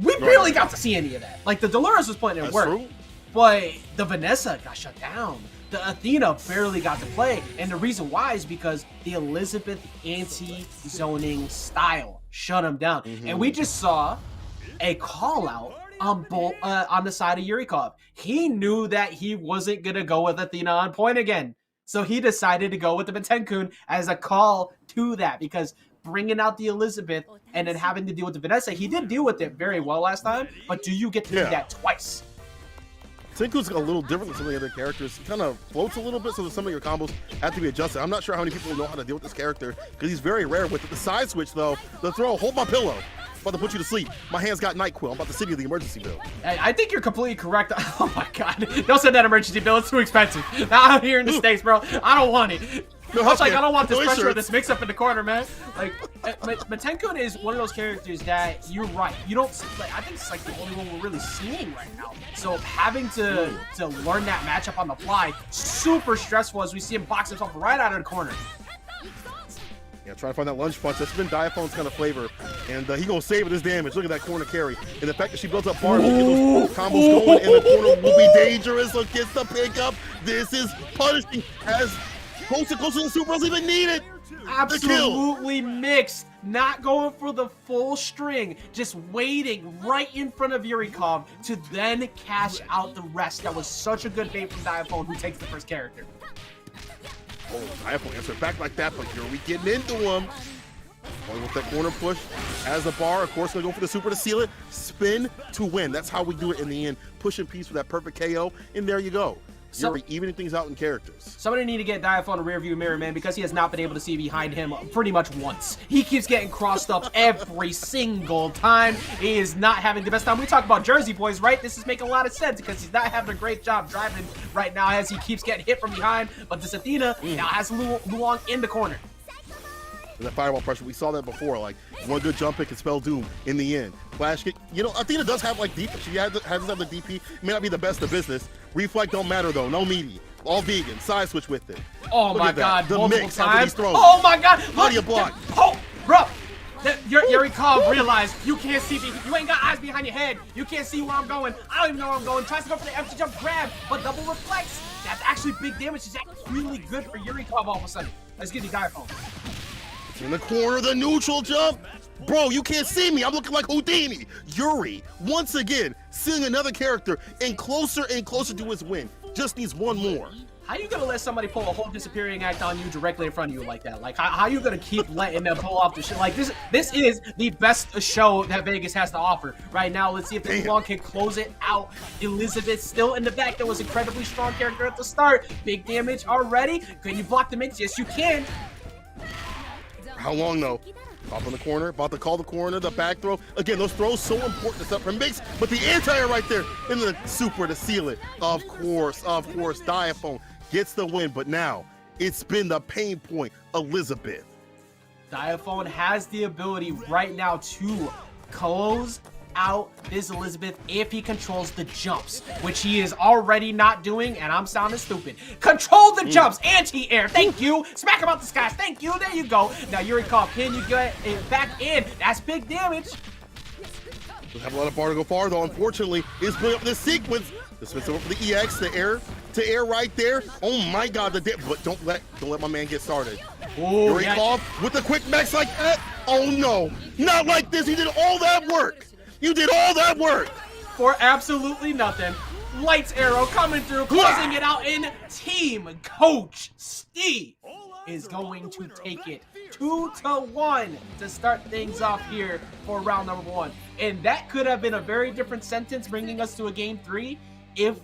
We barely got to see any of that. Like, the Dolores was putting in work, true. But the Vanessa got shut down. The Athena barely got to play, and the reason why is because the Elizabeth anti-zoning style shut him down. And we just saw a call out on the side of Yurikov. He knew that he wasn't gonna go with Athena on point again, so he decided to go with the Metenkun as a call to that, because bringing out the Elizabeth and then having to deal with the Vanessa, he did deal with it very well last time, but do you get to do that twice? Tenku's a little different than some of the other characters. He kind of floats a little bit, so some of your combos have to be adjusted. I'm not sure how many people know how to deal with this character because he's very rare with it. The side switch, though, the throw, hold my pillow. About to put you to sleep. My hand's got NyQuil. I'm about to send you the emergency bill. I think you're completely correct. Oh my God. Don't send that emergency bill. It's too expensive. Not out here in the States, bro. I don't want it. I was like, I don't want this pressure of this mix up in the corner, man. Like, Metenkun is one of those characters that you're right. You don't, like, I think it's like the only one we're really seeing right now. So having to learn that matchup on the fly, super stressful as we see him box himself right out of the corner. Yeah, trying to find that lunge punch. That's been Diaphone's kind of flavor. And he gonna save with his damage. Look at that corner carry. And the fact that she builds up bars, get those combos going in the corner will be dangerous. Look, gets the pickup. This is punishing as closer to the super doesn't even need it. Absolutely mixed. Not going for the full string. Just waiting right in front of Yurikov to then cash out the rest. That was such a good bait from Diaphone, who takes the first character. Oh, Diaphone answered back like that, but Yuri getting into him. Going with that corner push as a bar. Of course, gonna go for the super to seal it. Spin to win. That's how we do it in the end. Push and piece for that perfect KO, and there you go. Yuri evening things out in characters. Somebody need to get Diaphone a rear view mirror, man, because he has not been able to see behind him pretty much once. He keeps getting crossed up every single time. He is not having the best time. We talk about Jersey boys, right? This is making a lot of sense because he's not having a great job driving right now as he keeps getting hit from behind. But this Athena now has Luong in the corner. That fireball pressure, we saw that before. Like, one good jump pick can spell doom in the end. Flash kick, you know, Athena does have like DP. She has the DP. May not be the best of business. Reflect don't matter though. No meaty. All vegan. Side switch with it. Oh my God! The multiple mix times. Throws. Oh my God! How do you block? Oh, bro. Yurikov realized you can't see me. You ain't got eyes behind your head. You can't see where I'm going. I don't even know where I'm going. Tries to go for the empty jump grab, but double reflects. That's actually big damage. It's actually really good for Yurikov all of a sudden. Let's get the Diaphone. In the corner, the neutral jump. Bro, you can't see me. I'm looking like Houdini. Yuri, once again, seeing another character and closer to his win. Just needs one more. How you gonna let somebody pull a whole disappearing act on you directly in front of you like that? Like, how you gonna keep letting them pull off the shit? Like, this is the best show that Vegas has to offer right now. Let's see if this Wong can close it out. Elizabeth still in the back. That was incredibly strong character at the start. Big damage already. Can you block the mix? Yes, you can. How long though? Up in the corner, about to call the corner, the back throw. Again, those throws so important to set for mix, but the anti-air right there in the super to seal it. Of course, Diaphone gets the win, but now it's been the pain point, Elizabeth. Diaphone has the ability right now to close out this Elizabeth if he controls the jumps, which he is already not doing, and I'm sounding stupid. Control the jumps, anti-air, thank you. Smack him out the skies, thank you, there you go. Now Yurikov, can you get it back in? That's big damage. We have a lot of bar to go far, though. Unfortunately, he's putting up this sequence. Dismiss over for the EX, the air to air right there. Oh my God, the dip! But don't let my man get started. Yurikov with the quick max like that. Oh no, not like this. He did all that work. You did all that work for absolutely nothing. Lights arrow coming through, closing it out in team. Coach Steve is going to take it 2-1 to start things off here for round number 1. And that could have been a very different sentence, bringing us to a game 3 if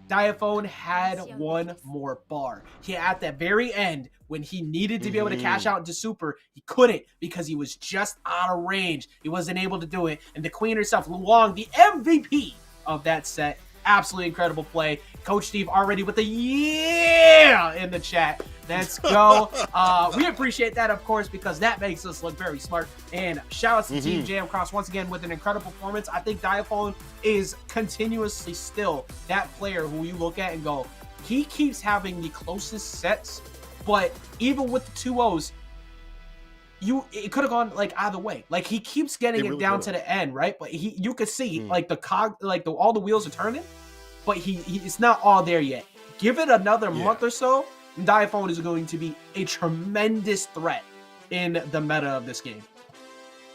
Diaphone had one more bar. He at the very end, when he needed to be able to cash out into super, he couldn't because he was just out of range. He wasn't able to do it. And the queen herself, Wong, the MVP of that set, absolutely incredible play. Coach Steve already with the yeah in the chat. Let's go. We appreciate that, of course, because that makes us look very smart. And shout out to Team JMCrofts once again with an incredible performance. I think Diaphone is continuously still that player who you look at and go, he keeps having the closest sets, but even with the 2-0s, it could have gone like either way. Like he keeps getting it down to the end, right? But you could see like all the wheels are turning, but it's not all there yet. Give it another month or so, Diaphone is going to be a tremendous threat in the meta of this game.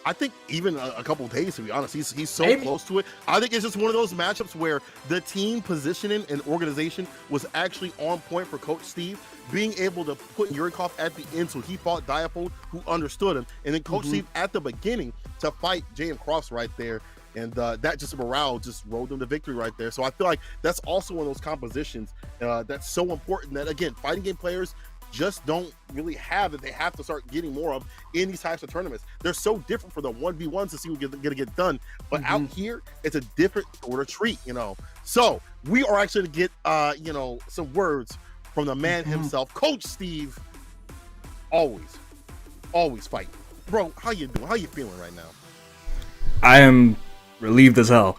I think even a couple of days, to be honest. He's so close to it. I think it's just one of those matchups where the team positioning and organization was actually on point for Coach Steve, being able to put Yurikov at the end so he fought Diaphone, who understood him, and then Coach Steve at the beginning to fight JMCrofts right there. And that just morale just rolled them to victory right there. So I feel like that's also one of those compositions that's so important that, again, fighting game players just don't really have that they have to start getting more of in these types of tournaments. They're so different for the 1v1s to see what's gonna get done, but out here it's a different sort of treat, you know. So we are actually to get some words from the man himself, Coach Steve. Always fighting, bro. How you doing? How you feeling right now? I am relieved as hell.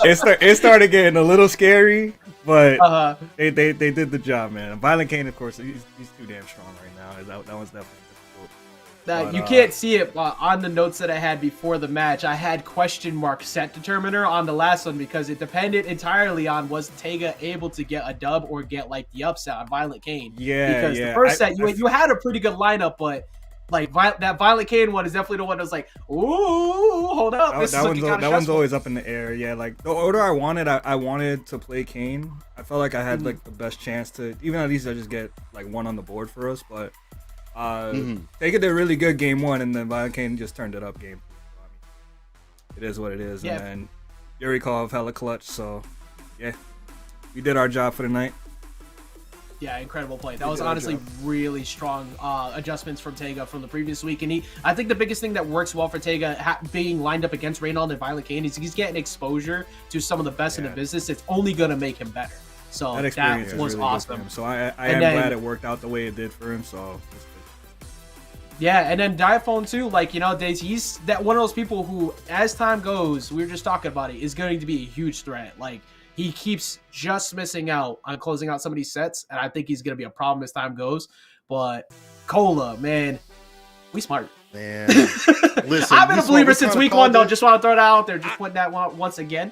it started getting a little scary, but they did the job, man. Violent Kane, of course, he's too damn strong right now. That one's definitely difficult. You can't see it on the notes that I had before the match. I had question mark set determiner on the last one because it depended entirely on was Teiga able to get a dub or get like the upset on Violent Kane. Yeah, because the first set you had a pretty good lineup, but like that Violent Kane one is definitely the one that was like, ooh, hold up. That one's always up in the air. Yeah, like the order I wanted to play Kane. I felt like I had like the best chance to, even at least I just get like one on the board for us. But Teiga did a really good game 1, and then Violent Kane just turned it up game 2. So, I mean, it is what it is. Yeah. And then Yurikov hella clutch. So yeah, we did our job for the night. Yeah, incredible play. That was honestly really strong adjustments from Teiga from the previous week. And I think the biggest thing that works well for Teiga being lined up against Reynald and Violent Kane is he's getting exposure to some of the best in the business. It's only going to make him better. So that was really awesome. So I am glad it worked out the way it did for him. So yeah, and then Diaphone too, like, you know, he's that one of those people who, as time goes, we were just talking about it, is going to be a huge threat. Like, he keeps just missing out on closing out some of these sets, and I think he's going to be a problem as time goes. But Cola, man, we smart. Man, listen, I've been a believer since week 1, though. Just want to throw that out there. Just put that one once again.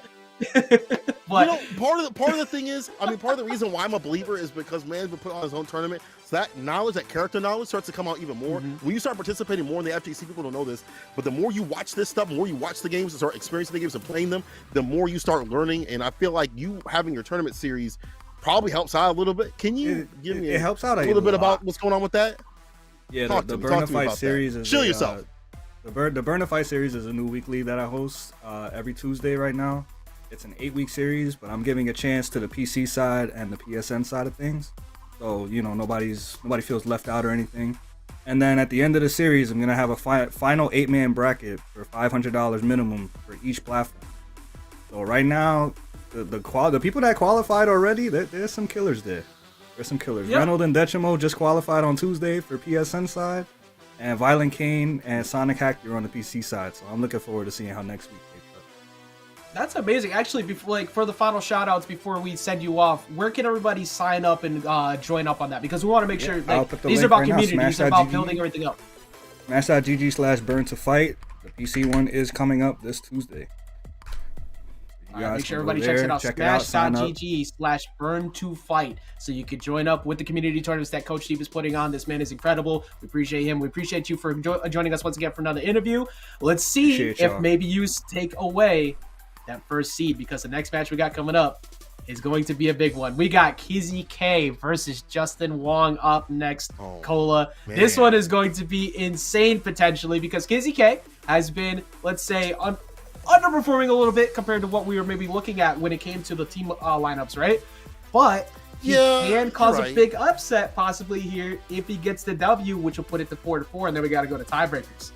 But part of the thing is, I mean, part of the reason why I'm a believer is because man's been put on his own tournament. So that knowledge, that character knowledge, starts to come out even more. When you start participating more in the FGC, people don't know this, but the more you watch this stuff, the more you watch the games and start experiencing the games and playing them, the more you start learning. And I feel like you having your tournament series probably helps out a little bit. Can you give me a little bit about what's going on with that? Yeah, the Burn a Fight series is chill yourself. The Burn a Fight series is a new weekly that I host every Tuesday right now. It's an 8-week series, but I'm giving a chance to the PC side and the PSN side of things. So, you know, nobody feels left out or anything. And then at the end of the series, I'm going to have a final 8-man bracket for $500 minimum for each platform. So right now, the people that qualified already, there's some killers there. There's some killers. Yep. Reynald and Decimo just qualified on Tuesday for PSN side. And Violent Kane and Sonic Hack, you're on the PC side. So I'm looking forward to seeing how next week takes up. That's amazing. Actually, before, like, for the final shout-outs before we send you off, where can everybody sign up and join up on that? Because we want to make sure I'll like, put the these are link about right now. community. These are about Smash.gg. building everything up. Smash.gg/burn to fight. The PC one is coming up this Tuesday. All right, make sure everybody checks it out. Smash.gg/burn2fight. So you can join up with the community tournaments that Coach Steve is putting on. This man is incredible. We appreciate him. We appreciate you for joining us once again for another interview. Let's see if maybe you take away that first seed, because the next match we got coming up is going to be a big one. We got Kizzie Kay versus Justin Wong up next. Cola. Man. This one is going to be insane potentially, because Kizzie Kay has been, let's say, underperforming a little bit compared to what we were maybe looking at when it came to the team lineups, right? But he can cause a big upset possibly here if he gets the W, which will put it to 4-4, and then we got to go to tiebreakers.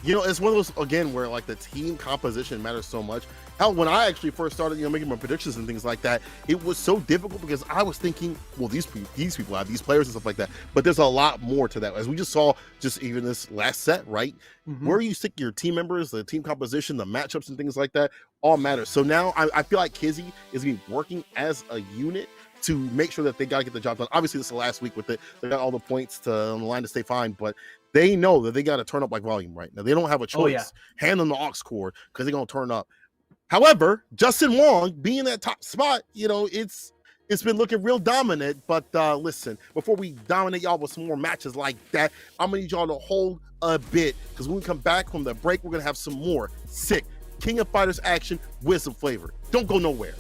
You know, it's one of those, again, where like the team composition matters so much. Hell, when I actually first started, making my predictions and things like that, it was so difficult because I was thinking, well, these people have these players and stuff like that. But there's a lot more to that. As we just saw, just even this last set, right? Mm-hmm. Where you stick your team members, the team composition, the matchups and things like that, all matters. So now I feel like Kizzie is going to be working as a unit to make sure that they got to get the job done. Obviously, this is the last week with it. They got all the points on the line to stay fine, but they know that they got to turn up like volume right now. They don't have a choice. Hand them the aux cord because they're going to turn up. However, Justin Wong being that top spot, it's been looking real dominant. But listen, before we dominate y'all with some more matches like that, I'm going to need y'all to hold a bit, because when we come back from the break, we're going to have some more sick King of Fighters action with some flavor. Don't go nowhere.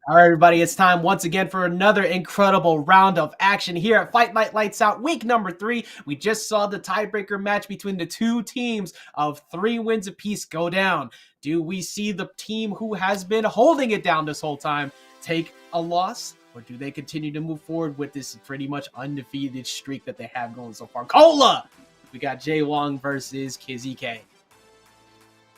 All right, everybody, it's time once again for another incredible round of action here at Fight Night Lights Out, week number 3. We just saw the tiebreaker match between the two teams of 3 wins apiece go down. Do we see the team who has been holding it down this whole time take a loss, or do they continue to move forward with this pretty much undefeated streak that they have going so far? Cola! We got jwong versus Kizzie Kay.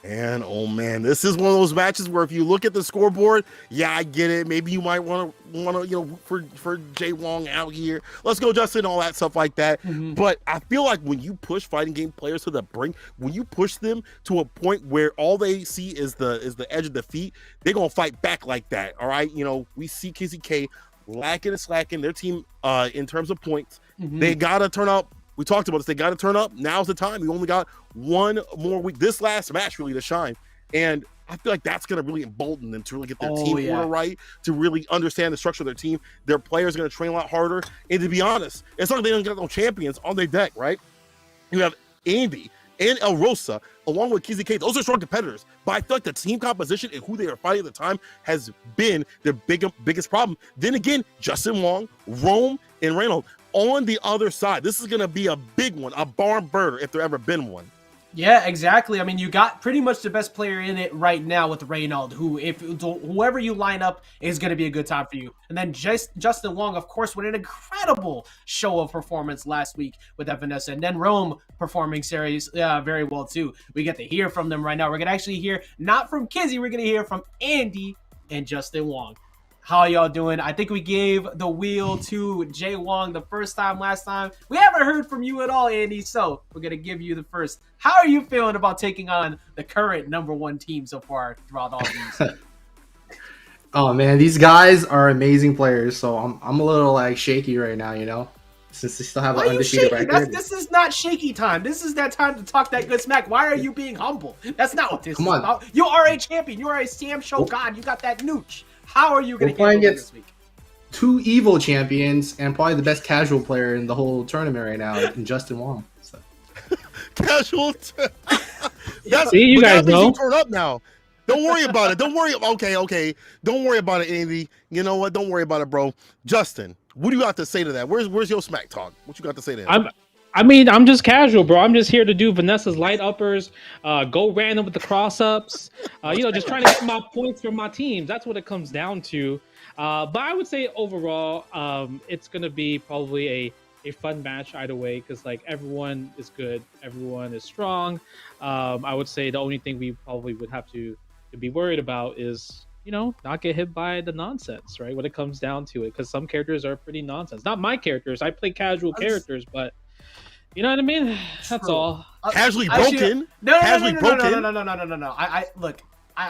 And oh man, this is one of those matches where if you look at the scoreboard, yeah, I get it. Maybe you might want to, for jwong out here. Let's go, Justin, all that stuff like that. Mm-hmm. But I feel like when you push fighting game players to the brink, when you push them to a point where all they see is the edge of defeat, they're gonna fight back like that. All right, we see Kizzie Kay lacking and slacking their team in terms of points. Mm-hmm. They gotta turn up. We talked about this. They got to turn up. Now's the time. We only got one more week. This last match really to shine. And I feel like that's going to really embolden them to really get their team order right, to really understand the structure of their team. Their players are going to train a lot harder. And to be honest, it's not like they don't get no champions on their deck, right? You have Andy and Rosa, along with Kizzie Kay. Those are strong competitors. But I feel like the team composition and who they are fighting at the time has been their biggest problem. Then again, Justin Wong, Rome, and Reynald. On the other side, this is going to be a big one, a barn burner if there ever been one. Yeah, exactly. I mean, you got pretty much the best player in it right now with Rainold, who, whoever you line up, is going to be a good time for you. And then Justin Wong, of course, with an incredible show of performance last week with that Vanessa. And then Rome performing series very well, too. We get to hear from them right now. We're going to actually hear, not from Kizzie, we're going to hear from Andy and Justin Wong. How y'all doing? I think we gave the wheel to jwong the first time last time. We haven't heard from you at all, Andy, so we're going to give you the first. How are you feeling about taking on the current #1 team so far throughout all these? Oh, man, these guys are amazing players, so I'm a little, shaky right now, since they still have an undefeated record. This is not shaky time. This is that time to talk that good smack. Why are you being humble? That's not what this is about. You are a champion. You are a Sam Show god. You got that nooch. How are you going to handle this week? 2 evil champions and probably the best casual player in the whole tournament right now, in Justin Wong. So. Casual. See, you guys know. Turn up now. Don't worry about it. Don't worry. Okay. Don't worry about it, Andy. You know what? Don't worry about it, bro. Justin, what do you got to say to that? Where's your smack talk? What you got to say to that? I'm just casual, bro. I'm just here to do Vanessa's light uppers, go random with the cross ups, just trying to get my points from my teams. That's what it comes down to. But I would say overall, it's gonna be probably a fun match either way because everyone is good, everyone is strong. I would say the only thing we probably would have to be worried about is not get hit by the nonsense, right? When it comes down to it, because some characters are pretty nonsense. Not my characters. I play casual characters, but. You know what I mean? That's all. Casually broken. No. I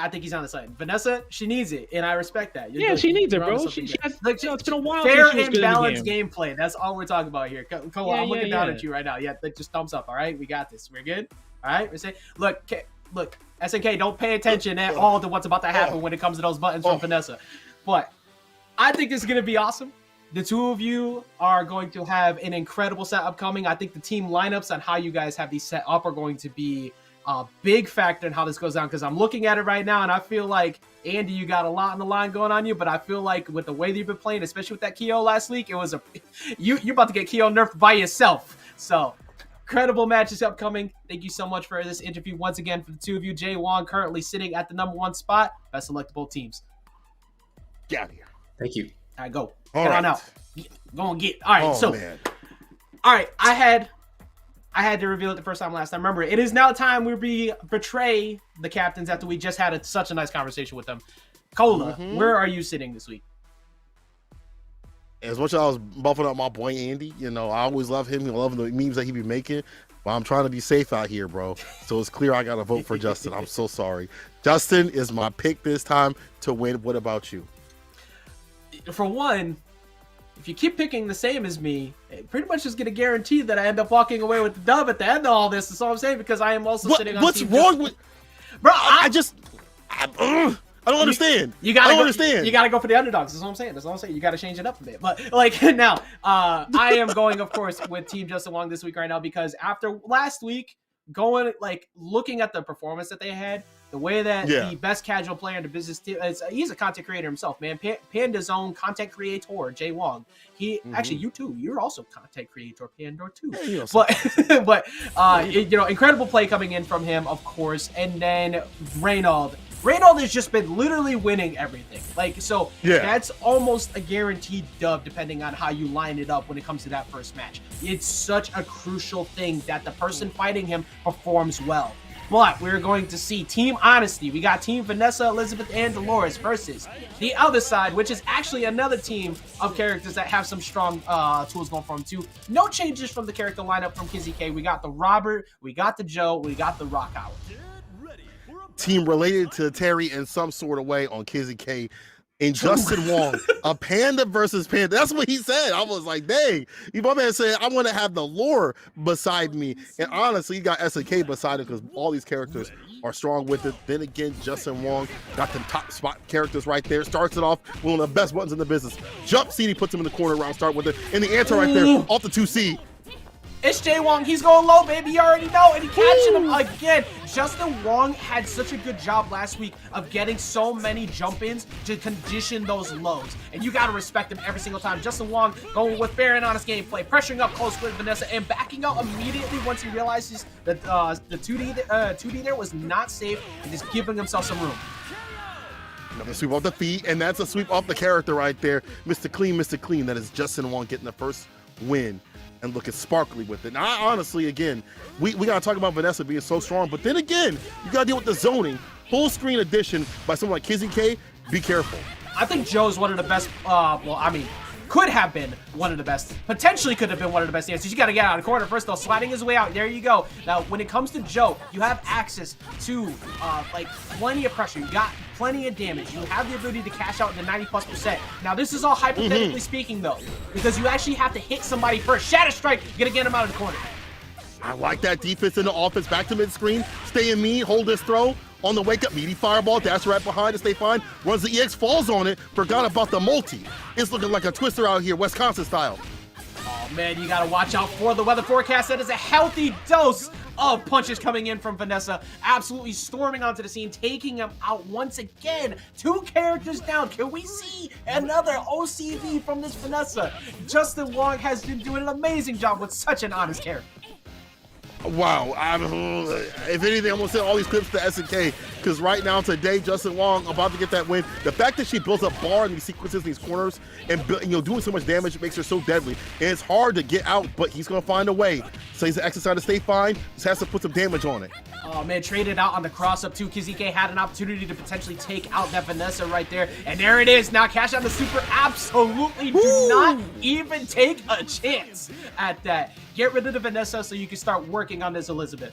think he's on the side. Vanessa, she needs it, and I respect that. She needs it, bro. She has, it's been a while. Fair and balanced gameplay. That's all we're talking about here. Cole, I'm looking down at you right now. Yeah, just thumbs up. All right, we got this. We're good. All right, we're saying, look, SNK, don't pay attention at all to what's about to happen when it comes to those buttons from Vanessa. But I think this is gonna be awesome. The two of you are going to have an incredible set upcoming. I think the team lineups and how you guys have these set up are going to be a big factor in how this goes down, because I'm looking at it right now and I feel like, Andy, you got a lot on the line going on you, but I feel like with the way that you've been playing, especially with that Kyo last week, it was you're about to get Kyo nerfed by yourself. So incredible matches upcoming. Thank you so much for this interview once again for the two of you. jwong currently sitting at the #1 spot. Best of luck to both teams. Get out of here. Thank you. All right, go. All Head right. on out. Go and get. All right, man. All right, I had to reveal it the first time last time. Remember, it is now time we betray the captains after we just had such a nice conversation with them. Cola, where are you sitting this week? As much as I was buffing up my boy Andy, I always love him. I love the memes that he be making. But I'm trying to be safe out here, bro. So it's clear I got to vote for Justin. I'm so sorry. Justin is my pick this time to win. What about you? For one, if you keep picking the same as me, it pretty much is going to guarantee that I end up walking away with the dub at the end of all this. That's all I'm saying, because I am also sitting on what's team wrong with... Bro, I don't understand. You gotta understand. You gotta go for the underdogs. That's what I'm saying. You gotta change it up a bit. But now, I am going, of course, with Team Justin Wong this week right now, because after last week, going like looking at the performance that they had, the way that Yeah. the best casual player in the business is, he's a content creator himself, man. Panda's own content creator, jwong. He actually, you too. You're also content creator, Panda too. Yeah, you know, But you know, incredible play coming in from him, of course, and then Reynald. Reynald has just been literally winning everything. Like, so Yeah. that's almost a guaranteed dub depending on how you line it up when it comes to that first match. It's such a crucial thing that the person fighting him performs well. But we're going to see Team Honesty. We got Team Vanessa, Elizabeth, and Dolores versus the other side, which is actually another team of characters that have some strong tools going for them too. No changes from the character lineup from Kizzie Kay. We got the Robert, we got the Joe, we got the Rock Hour. Team related to Terry in some sort of way on Kizzie Kay. And Justin Wong, a panda versus panda. That's what he said. I was like, dang. My man said, I want to have the lore beside me. And honestly, he got SNK beside him because all these characters are strong with it. Then again, Justin Wong got them top spot characters right there. Starts it off with one of the best buttons in the business. Jump seat, he puts him in the corner around, start with it. And the answer right there, off the 2C. It's jwong. He's going low, baby. You already know. And he catching him again. Justin Wong had such a good job last week of getting so many jump-ins to condition those lows. And you got to respect him every single time. Justin Wong going with fair and honest gameplay, pressuring up close with Vanessa, and backing out immediately once he realizes that the 2D there was not safe, and just giving himself some room. Another sweep off the feet, and that's a sweep off the character right there. Mr. Clean, Mr. Clean. That is Justin Wong getting the first win. And looking sparkly with it. Now, honestly, again, we got to talk about Vanessa being so strong, but then again, you got to deal with the zoning. Full screen edition by someone like Kizzie Kay. Be careful. I think Joe's one of the best, could have been one of the best. Potentially could have been one of the best answers. You got to get out of the corner first, though. Sliding his way out. There you go. Now, when it comes to Joe, you have access to, like, plenty of pressure. You got plenty of damage. You have the ability to cash out in the 90+%. Now, this is all hypothetically speaking, though, because you actually have to hit somebody first. Shatter Strike, you're going to get him out of the corner. I like that defense in the offense. Back to mid-screen. Stay in mean. Hold this throw. On the wake-up, meaty fireball. Dash right behind to stay fine. Runs the EX, falls on it. Forgot about the multi. It's looking like a twister out here, Wisconsin style. Oh, man, you got to watch out for the weather forecast. That is a healthy dose of punches coming in from Vanessa. Absolutely storming onto the scene, taking him out once again. 2 characters down. Can we see another OCV from this Vanessa? Justin Wong has been doing an amazing job with such an honest character. Wow. If anything, I'm going to send all these clips to SNK because right now, today, Justin Wong about to get that win. The fact that she builds up bar in these sequences, in these corners, and doing so much damage, it makes her so deadly. And it's hard to get out, but he's going to find a way. So he's an exercise to stay fine. Just has to put some damage on it. Oh, man, traded out on the cross-up, too. Kizzie Kay had an opportunity to potentially take out that Vanessa right there. And there it is. Now, cash out the super. Absolutely do not even take a chance at that. Get rid of the Vanessa so you can start working on this Elizabeth.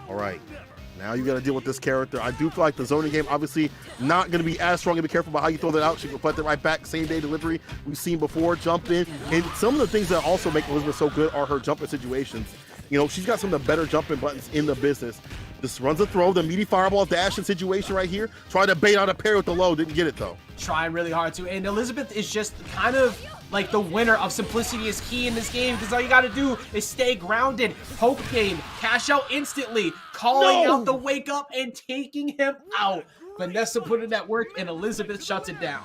All right. Now you got to deal with this character. I do feel like the zoning game, obviously, not going to be as strong. And be careful about how you throw that out. She can reflect it right back. Same-day delivery we've seen before. Jump in. And some of the things that also make Elizabeth so good are her jumping situations. You know, she's got some of the better jumping buttons in the business. Just runs a throw, the meaty fireball dashing situation right here. Tried to bait out a parry with the low, didn't get it though. Trying really hard to. And Elizabeth is just kind of like the winner of simplicity is key in this game because all you got to do is stay grounded, poke game, cash out instantly, calling out the wake up and taking him out. Vanessa put in that work and Elizabeth shuts it down.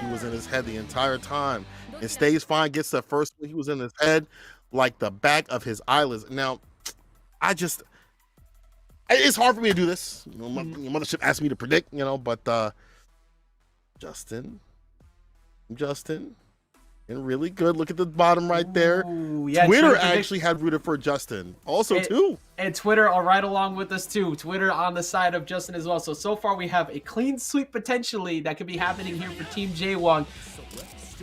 He was in his head the entire time and stays fine, gets the first one. He was in his head like the back of his eyelids. Now, it's hard for me to do this. You know, mothership asked me to predict, but Justin, and really good. Look at the bottom right there. Ooh, yeah, Twitter actually had rooted for Justin also too. And Twitter are right along with us too. Twitter on the side of Justin as well. So far we have a clean sweep potentially that could be happening here for Team jwong.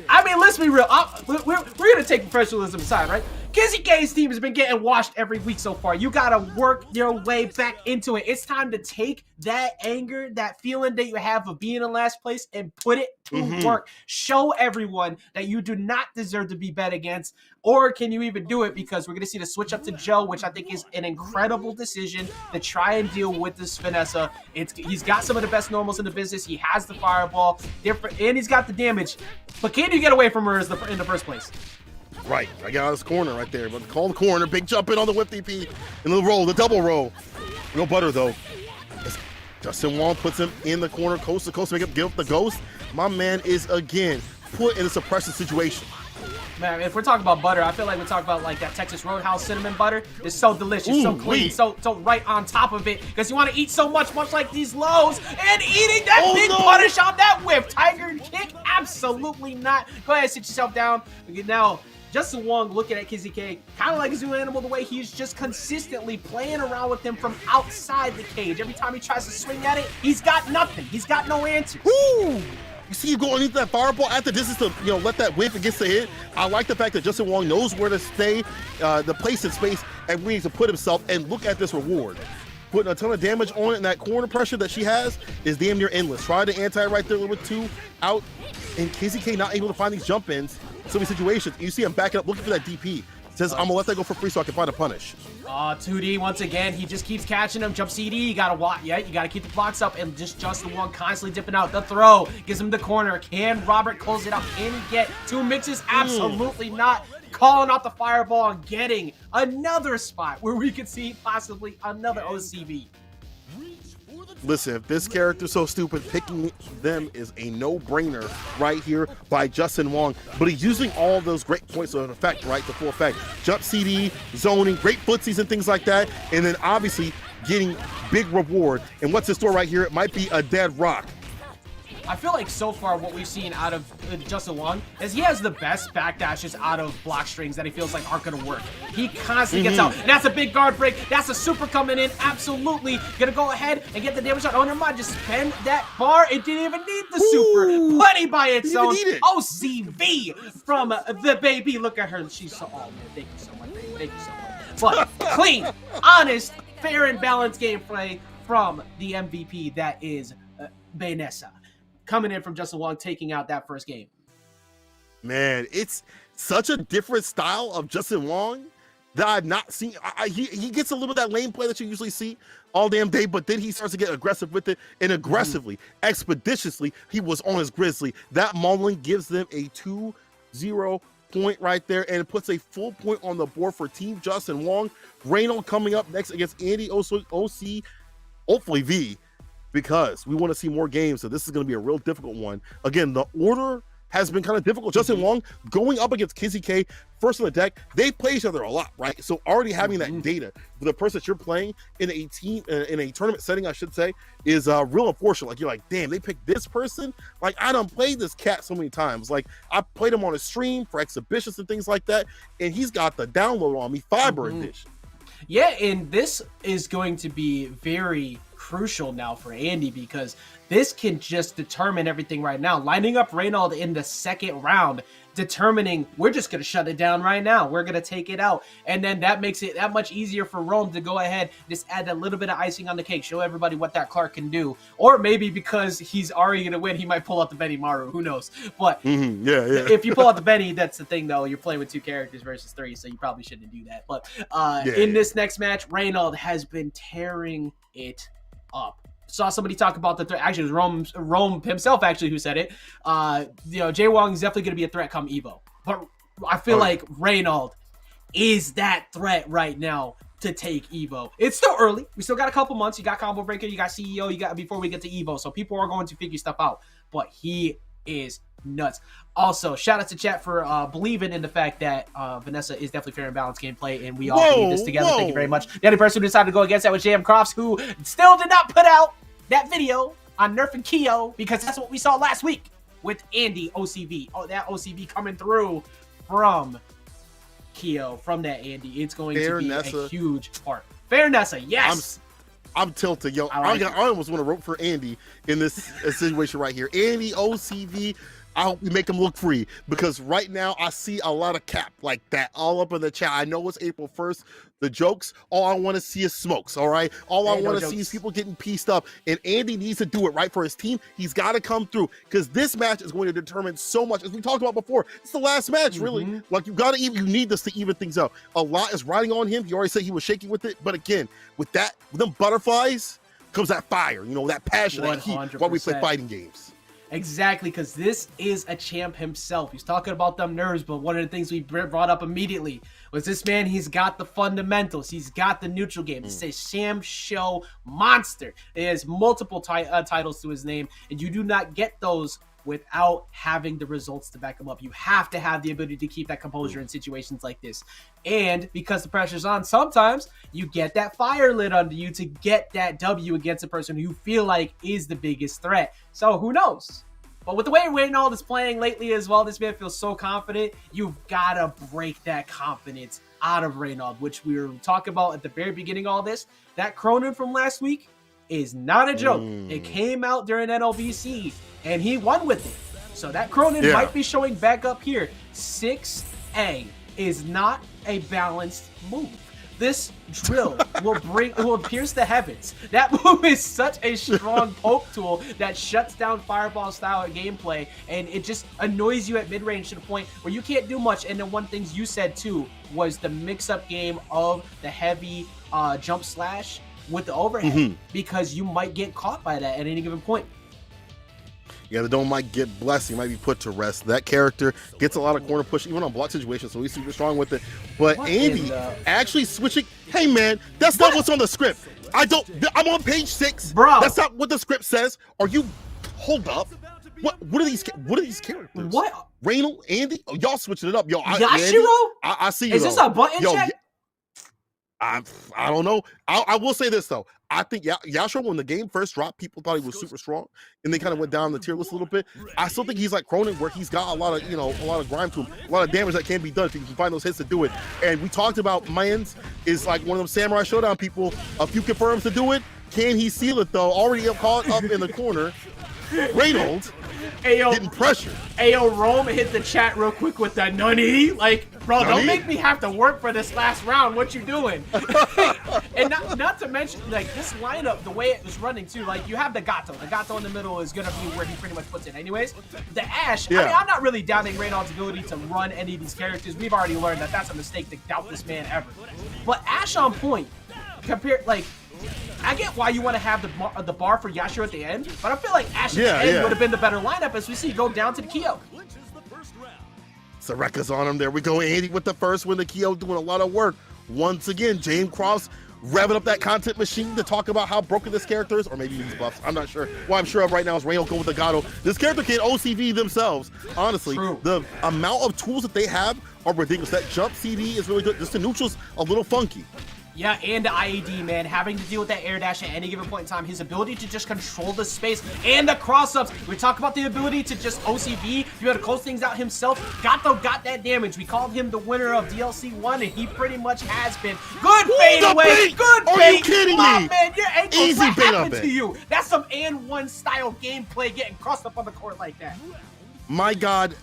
I mean, let's be real. We're going to take professionalism aside, right? Kizzie Kay's team has been getting washed every week so far. You got to work your way back into it. It's time to take that anger, that feeling that you have of being in last place and put it to work. Show everyone that you do not deserve to be bet against. Or can you even do it? Because we're going to see the switch up to Joe, which I think is an incredible decision to try and deal with this Vanessa. He's got some of the best normals in the business. He has the fireball, and he's got the damage. But can you get away from her in the first place? Right, I got out of this corner right there. But call the corner, big jump in on the whip DP, and the roll, the double roll. No butter though. As Justin Wong puts him in the corner, coast to coast, give up the ghost. My man is again put in a suppression situation. Man, if we're talking about butter, I feel like we're talking about like that Texas Roadhouse cinnamon butter. It's so delicious, Ooh, so clean, wait. so right on top of it. Because you want to eat so much like these lows. And eating that big punish on that whip. Tiger kick? Absolutely not. Go ahead, sit yourself down. Now, Justin Wong looking at Kizzie Kay, kind of like a zoo animal, the way he's just consistently playing around with him from outside the cage. Every time he tries to swing at it, he's got nothing. He's got no answers. Woo! You see you go underneath that fireball at the distance to, you know, let that whip and gets the hit. I like the fact that Justin Wong knows where to stay, the place in space, and where he needs to put himself, and look at this reward. Putting a ton of damage on it, and that corner pressure that she has is damn near endless. Try to anti right there with 2 out, and Kizzie Kay not able to find these jump ins. So many situations, you see him backing up, looking for that DP. Says, I'm gonna let that go for free so I can find a punish. 2D once again, he just keeps catching him. Jump CD, you gotta watch. Yeah, you gotta keep the blocks up, and just Justin Wong constantly dipping out. The throw gives him the corner. Can Robert close it out? Can he get 2 mixes? Absolutely not. Calling out the fireball and getting another spot where we could see possibly another OCV. Listen, if this character's so stupid, picking them is a no-brainer right here by Justin Wong. But he's using all those great points of effect, right, to full effect. Jump CD, zoning, great footsies and things like that. And then obviously getting big reward. And what's in store right here? It might be a dead rock. I feel like so far what we've seen out of Justin Wong is he has the best backdashes out of block strings that he feels like aren't going to work. He constantly gets out. And that's a big guard break. That's a super coming in. Absolutely. Going to go ahead and get the damage shot. Oh, never mind. Just spend that bar. It didn't even need the super. Plenty by its own. OCV from the baby. Look at her. She's so, oh man, thank you so much, baby. Thank you so much. But clean, honest, fair and balanced gameplay from the MVP that is Vanessa. Coming in from Justin Wong, taking out that first game. Man, it's such a different style of Justin Wong that I've not seen. He gets a little of that lane play that you usually see all damn day, but then he starts to get aggressive with it, and aggressively, expeditiously, he was on his Grizzly. That mumbling gives them a 2-0 point right there, and it puts a full point on the board for Team Justin Wong. Reynald coming up next against AndyOCR, hopefully V, because we want to see more games, so this is going to be a real difficult one. Again, the order has been kind of difficult. Justin Wong going up against Kizzie Kay, first on the deck. They play each other a lot, right? So already having that data for the person that you're playing in a team, in a tournament setting, I should say, is real unfortunate. Like, you're like, damn, they picked this person? Like, I done played this cat so many times. Like, I played him on a stream for exhibitions and things like that, and he's got the download on me, Fiber Edition. Yeah, and this is going to be very crucial now for Andy, because this can just determine everything right now. Lining up Reynald in the second round, determining we're just going to shut it down right now. We're going to take it out. And then that makes it that much easier for Rome to go ahead, just add a little bit of icing on the cake, show everybody what that Clark can do. Or maybe because he's already going to win, he might pull out the Benny Maru. Who knows? But if you pull out the Benny, that's the thing, though. You're playing with 2 characters versus 3, so you probably shouldn't do that. But in this next match, Reynald has been tearing it up. Saw somebody talk about the threat. Actually, it was Rome himself actually who said it. Jwong is definitely going to be a threat come Evo, but I feel like Reynald is that threat right now to take Evo. It's still early. We still got a couple months. You got Combo Breaker, you got CEO, you got before we get to Evo. So people are going to figure stuff out, but he is nuts. Also, shout out to chat for believing in the fact that Vanessa is definitely fair and balanced gameplay, and we all believe this together. Thank you very much. The only person who decided to go against that was JMCrofts, who still did not put out that video on nerfing Keo, because that's what we saw last week with AndyOCR. Oh, that OCV coming through from Keo, from that Andy. It's going to be a huge part. Fair Nessa, yes. I'm tilted, yo. I almost want to rope for Andy in this situation right here. AndyOCR, I hope we make him look free, because right now I see a lot of cap like that all up in the chat. I know it's April 1st. The jokes, all I want to see is smokes, all right? All I want to see is people getting pieced up, and Andy needs to do it right for his team. He's got to come through, because this match is going to determine so much. As we talked about before, it's the last match, really. Like, you need this to even things out. A lot is riding on him. He already said he was shaking with it, but again, with them butterflies comes that fire, that passion, that heat while we play fighting games. Exactly, because this is a champ himself. He's talking about them nerves, but one of the things we brought up immediately was this man, he's got the fundamentals. He's got the neutral game. It's a sham show monster. He has multiple titles to his name, and you do not get those without having the results to back them up. You have to have the ability to keep that composure in situations like this. And because the pressure's on, sometimes you get that fire lit under you to get that W against a person who you feel like is the biggest threat. So who knows? But with the way Reynald is playing lately as well, this man feels so confident. You've got to break that confidence out of Reynald, which we were talking about at the very beginning of all this. That Cronin from last week is not a joke. It came out during NLBC, and he won with it. So that Cronin might be showing back up here. 6A is not a balanced move. This drill will pierce the heavens. That move is such a strong poke tool that shuts down fireball style gameplay, and it just annoys you at mid-range to the point where you can't do much. And then one thing you said too was the mix-up game of the heavy jump slash with the overhead, because you might get caught by that at any given point. Yeah, the dome might get blessed. He might be put to rest. That character gets a lot of corner push, even on block situations, so he's super strong with it. But Andy actually switching. Hey, man, that's not what's on the script. I'm on page 6. Bro. That's not what the script says. Are you... Hold up. What are these characters? What? Reynald, Andy? Oh, y'all switching it up. Yo, Yashiro? I see you, Is this a button check? I don't know. I will say this though. I think Yashiro, when the game first dropped, people thought he was super strong, and they kind of went down the tier list a little bit. I still think he's like Cronin, where he's got a lot of grime to him, a lot of damage that can be done if you can find those hits to do it. And we talked about Mans is like one of them Samurai Showdown people. A few confirms to do it. Can he seal it though? Already caught up in the corner. Reynald getting pressure. Ayo, Rome hit the chat real quick with that nunny. Like, bro, don't make me have to work for this last round. What you doing? And not to mention, like, this lineup, the way it was running too, like, you have the Gato. The Gato in the middle is gonna be where he pretty much puts it anyways. The Ashe, I mean, I'm not really doubting Reynald's ability to run any of these characters. We've already learned that that's a mistake to doubt this man ever. But Ashe on point, compared, like, I get why you want to have the bar for Yashiro at the end, but I feel like Ashe at the end would have been the better lineup, as we see go down to the Kyo. Sareka's on him. There we go. Andy with the first win. The Kyo doing a lot of work. Once again, JMCrofts revving up that content machine to talk about how broken this character is, or maybe these buffs. I'm not sure. What I'm sure of right now is Reynald going with the Gato. This character can OCV themselves. Honestly, the amount of tools that they have are ridiculous. That jump CD is really good. Just the neutral's a little funky. Yeah, and the IED, man, having to deal with that air dash at any given point in time, his ability to just control the space and the cross-ups. We talk about the ability to just OCV, be able to close things out himself. Gato got that damage. We called him the winner of DLC 1, and he pretty much has been. Good fade away. Good bait. Are you kidding me? Man, your ankles, Easy what bait happened up to you? That's some and-1 style gameplay, getting crossed up on the court like that. My God,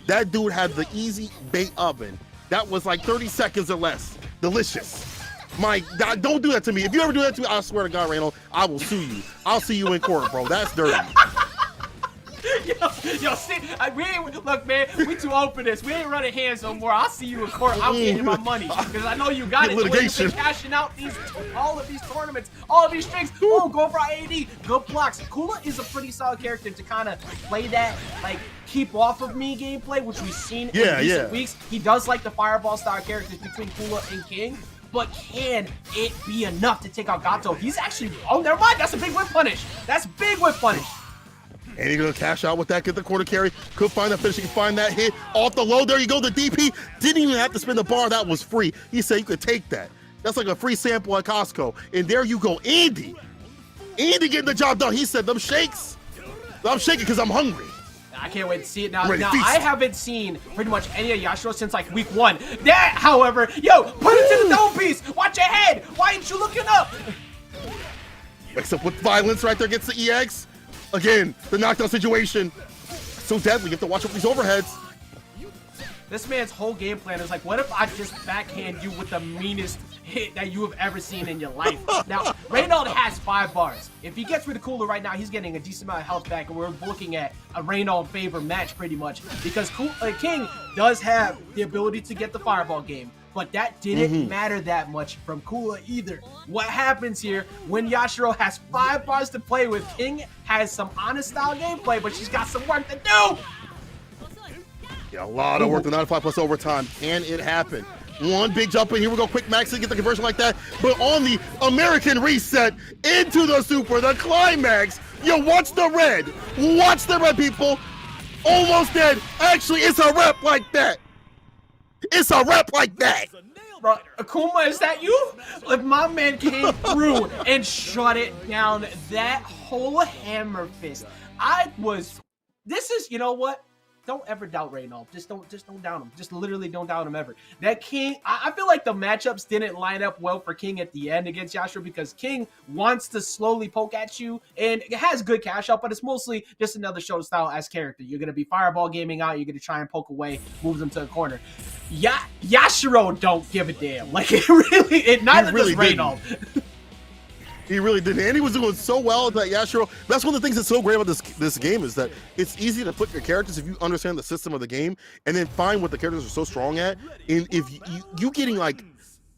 that dude had the easy bait oven. That was like 30 seconds or less. Delicious. My God, don't do that to me. If you ever do that to me, I swear to God, Rainold, I will sue you. I'll see you in court, bro. That's dirty. Yo, see, look, man, we too old for this. We ain't running hands no more. I'll see you in court. I'm getting my money because I know you got it. Litigation. You've been cashing out all of these tournaments, all of these strings. Oh, go for AD. Good blocks. Kula is a pretty solid character to kind of play that, like, keep off of me gameplay, which we've seen in recent weeks. He does like the fireball style characters between Kula and King. But can it be enough to take out Gato? He's actually, oh, never mind. That's a big whip punish. That's big whip punish. And he's gonna cash out with that, get the corner carry. Could find the finish, he can find that hit. Off the low, there you go, the DP. Didn't even have to spin the bar, that was free. He said you could take that. That's like a free sample at Costco. And there you go, Andy. Andy getting the job done. He said, them shakes. I'm shaking because I'm hungry. I can't wait to see it now. I haven't seen pretty much any of Yashiro since like week 1. That, however, yo, put it to the dome piece. Watch your head. Why ain't you looking up? Wakes up with violence right there, gets the EX. Again, the knockdown situation. So deadly, you have to watch out for these overheads. This man's whole game plan is like, what if I just backhand you with the meanest hit that you have ever seen in your life? Now, Reynald has 5 bars. If he gets rid of Cooler right now, he's getting a decent amount of health back, and we're looking at a Reynald favor match pretty much, because King does have the ability to get the fireball game. but that didn't matter that much from Kula either. What happens here when Yashiro has 5 bars to play with? King has some honest style gameplay, but she's got some work to do. Yeah, a lot of work. The 9-5 plus overtime. Can it happen? One big jump in. Here we go. Quick max to get the conversion like that. But on the American reset into the super, the climax. Yo, watch the red. Watch the red, people. Almost dead. Actually, it's a rep like that. It's a rep like that. Bro, Akuma, is that you? Like, my man came through and shut it down. That whole hammer fist. This is, you know what? Don't ever doubt Reynald. Just don't doubt him. Just literally don't doubt him ever. That King, I feel like the matchups didn't line up well for King at the end against Yashiro because King wants to slowly poke at you and it has good cash out, but it's mostly just another show style as character. You're going to be fireball gaming out. You're going to try and poke away, moves him to the corner. Yashiro don't give a damn. Like, neither does Reynald. He really didn't. And he was doing so well that Yashiro. That's one of the things that's so great about this game is that it's easy to put your characters if you understand the system of the game and then find what the characters are so strong at. And if you getting like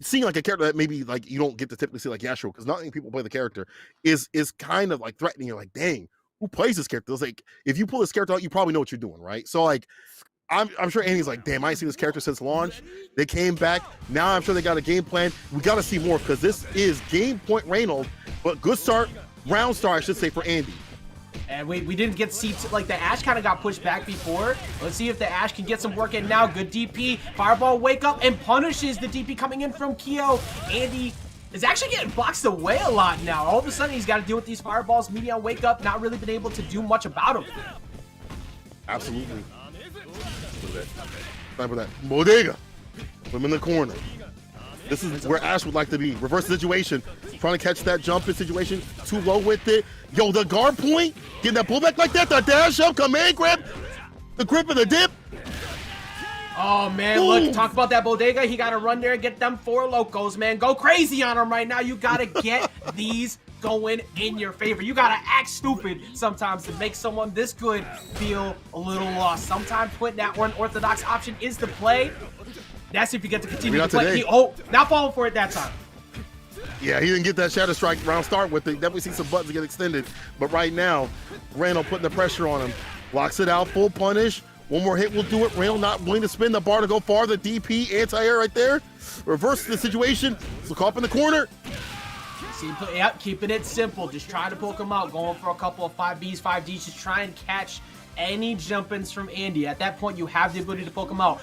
seeing like a character that maybe like you don't get to typically see like Yashiro, because not many people play the character, is kind of like threatening. You're like, dang, who plays this character? It's like if you pull this character out, you probably know what you're doing, right? So like I'm sure Andy's like, damn, I ain't seen this character since launch. They came back. Now I'm sure they got a game plan. We got to see more because this is game point Rainold, but good start, round start, I should say, for Andy. And we didn't get to see, like, the Ash kind of got pushed back before. Let's see if the Ash can get some work in now. Good DP. Fireball wake up and punishes the DP coming in from Kyo. Andy is actually getting boxed away a lot now. All of a sudden, he's got to deal with these fireballs. Medium wake up, not really been able to do much about them. Absolutely. Time for that. Bodega. Put him in the corner. This is where Ash would like to be. Reverse situation. Trying to catch that jump in situation. Too low with it. Yo, the guard point. Getting that pullback like that. The dash up. Command grab. The grip and the dip. Oh, man, look, talk about that Bodega. He got to run there and get them 4 locos, man. Go crazy on him right now. You got to get these going in your favor. You got to act stupid sometimes to make someone this good feel a little lost. Sometimes putting that unorthodox option is the play. That's if you get to continue to play. Not falling for it that time. Yeah, he didn't get that Shadow Strike round start with it. Definitely see some buttons get extended. But right now, Reynald putting the pressure on him. Locks it out, full punish. One more hit will do it. Reynald not willing to spin the bar to go far. The DP, anti-air right there. Reverse the situation. Look up in the corner. See, yep, keeping it simple. Just trying to poke him out. Going for a couple of 5Bs, 5Ds. Just try and catch any jump-ins from Andy. At that point, you have the ability to poke him out.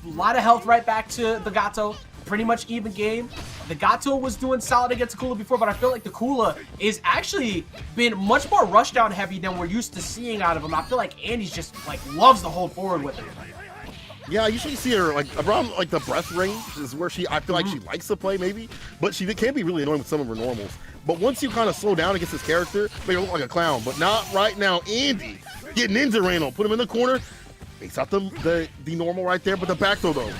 A lot of health right back to the Gato. Pretty much even game. The Gato was doing solid against the Kula before, but I feel like the Kula is actually been much more rushdown heavy than we're used to seeing out of him. I feel like Andy's just like loves to hold forward with it. Yeah, I usually see her like around like the breath range is where I feel like she likes to play maybe, but she can be really annoying with some of her normals. But once you kind of slow down against this character, make her look like a clown. But not right now. Andy getting into Rainold, put him in the corner, makes out the normal right there, but the back throw though.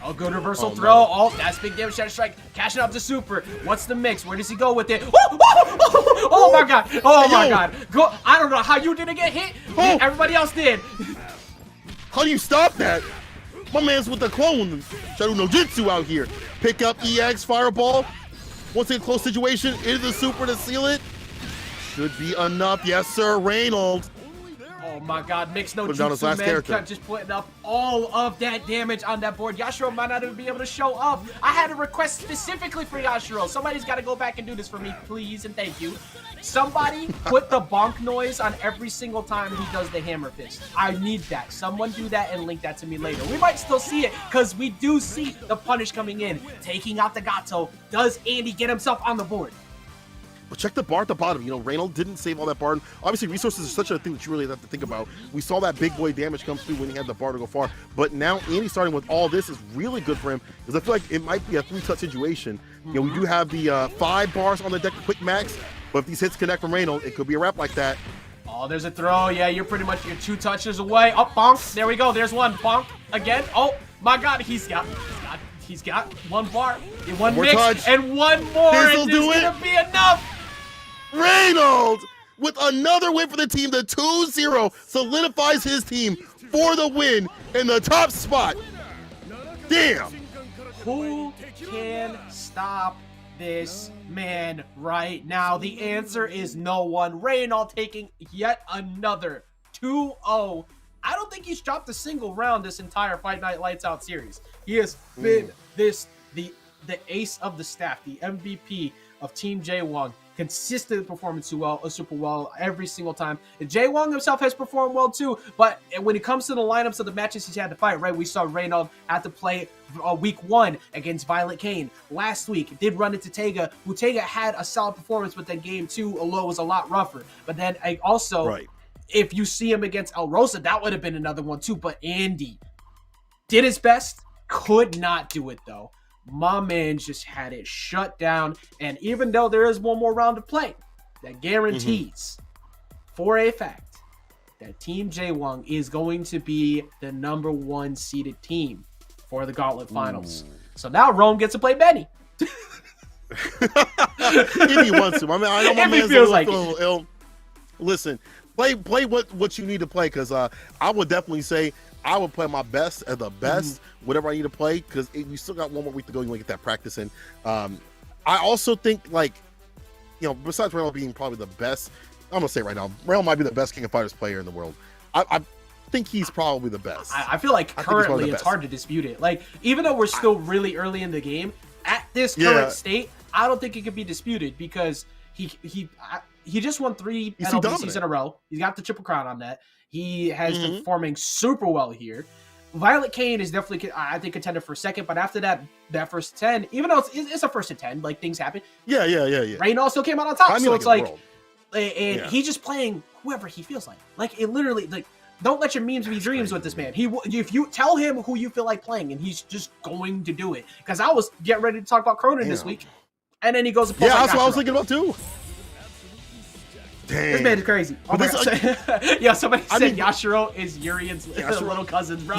Oh, good reversal throw. No. Oh, that's big damage. Shadow Strike. Cashing up to super. What's the mix? Where does he go with it? Oh my god. Oh my god. Go. I don't know how you didn't get hit. Everybody else did. How do you stop that? My man's with the clone. Shadow no Jutsu out here. Pick up EX Fireball. Once in a close situation, into the super to seal it. Should be enough. Yes, sir. Reynald. Oh my god, mix no jutsu, man. Just putting up all of that damage on that board. Yashiro might not even be able to show up. I had a request specifically for Yashiro. Somebody's got to go back and do this for me, please, and thank you. Somebody put the bonk noise on every single time he does the hammer fist. I need that. Someone do that and link that to me later. We might still see it because we do see the punish coming in. Taking out the Gato. Does Andy get himself on the board? But check the bar at the bottom. You know, Reynald didn't save all that bar. Obviously, resources are such a thing that you really have to think about. We saw that big boy damage come through when he had the bar to go far. But now Andy starting with all this is really good for him because I feel like it might be a 3-touch situation. You know, we do have the 5 bars on the deck, quick max. But if these hits connect from Reynald, it could be a wrap like that. Oh, there's a throw. Yeah, you're 2 touches away. Oh, bonk. There we go. There's one. Bonk again. Oh, my God. He's got 1 bar, 1 mix, touch. And 1 more. This'll do it. Gonna be enough. Reynald with another win for the team. The 2-0 solidifies his team for the win in the top spot. Damn. Who can stop this man right now? The answer is no one. Reynald taking yet another 2-0. I don't think he's dropped a single round this entire Fight Night Lights Out series. He has been the ace of the staff, the MVP of Team jwong. Consistently performing super well every single time. And jwong himself has performed well too, but when it comes to the lineups of the matches he's had to fight, right? We saw Rainold have to play week 1 against Violent Kane. Last week, did run into Teiga, who Teiga had a solid performance, but then game 2 was a lot rougher. But then also, if you see him against Rosa, that would have been another one too. But Andy did his best, could not do it though. My man just had it shut down. And even though there is one more round to play, that guarantees for a fact that Team jwong is going to be the #1 seeded team for the Gauntlet Finals. So now Rome gets to play Benny. If he wants to. I mean, I know my man's feels like ill. Listen, play what you need to play, because I would definitely say I would play my best at the best, whatever I need to play, because you still got one more week to go. You want to get that practice in. I also think, like, you know, besides Reynald being probably the best, I'm gonna say right now, Reynald might be the best King of Fighters player in the world. I think he's probably the best. I feel like currently it's hard to dispute it. Like, even though we're still really early in the game, at this current state, I don't think it could be disputed, because he just won 3 NLDCs in a row. He's got the Triple Crown on that. He has been performing super well here. Violet Kane is definitely, I think, contender for second, but after that first 10, even though it's a first to 10, like, things happen. Yeah. Reynald still came out on top, so it's like, and he's just playing whoever he feels like. Like, it literally, like, don't let your memes be dreams with this man. If you tell him who you feel like playing, and he's just going to do it. Because I was getting ready to talk about Cronin this week, and then he goes and plays that's what I was thinking about too. Dang. This man is crazy. Oh my God. Yeah, somebody said Yashiro is Yuri's little cousin, bro.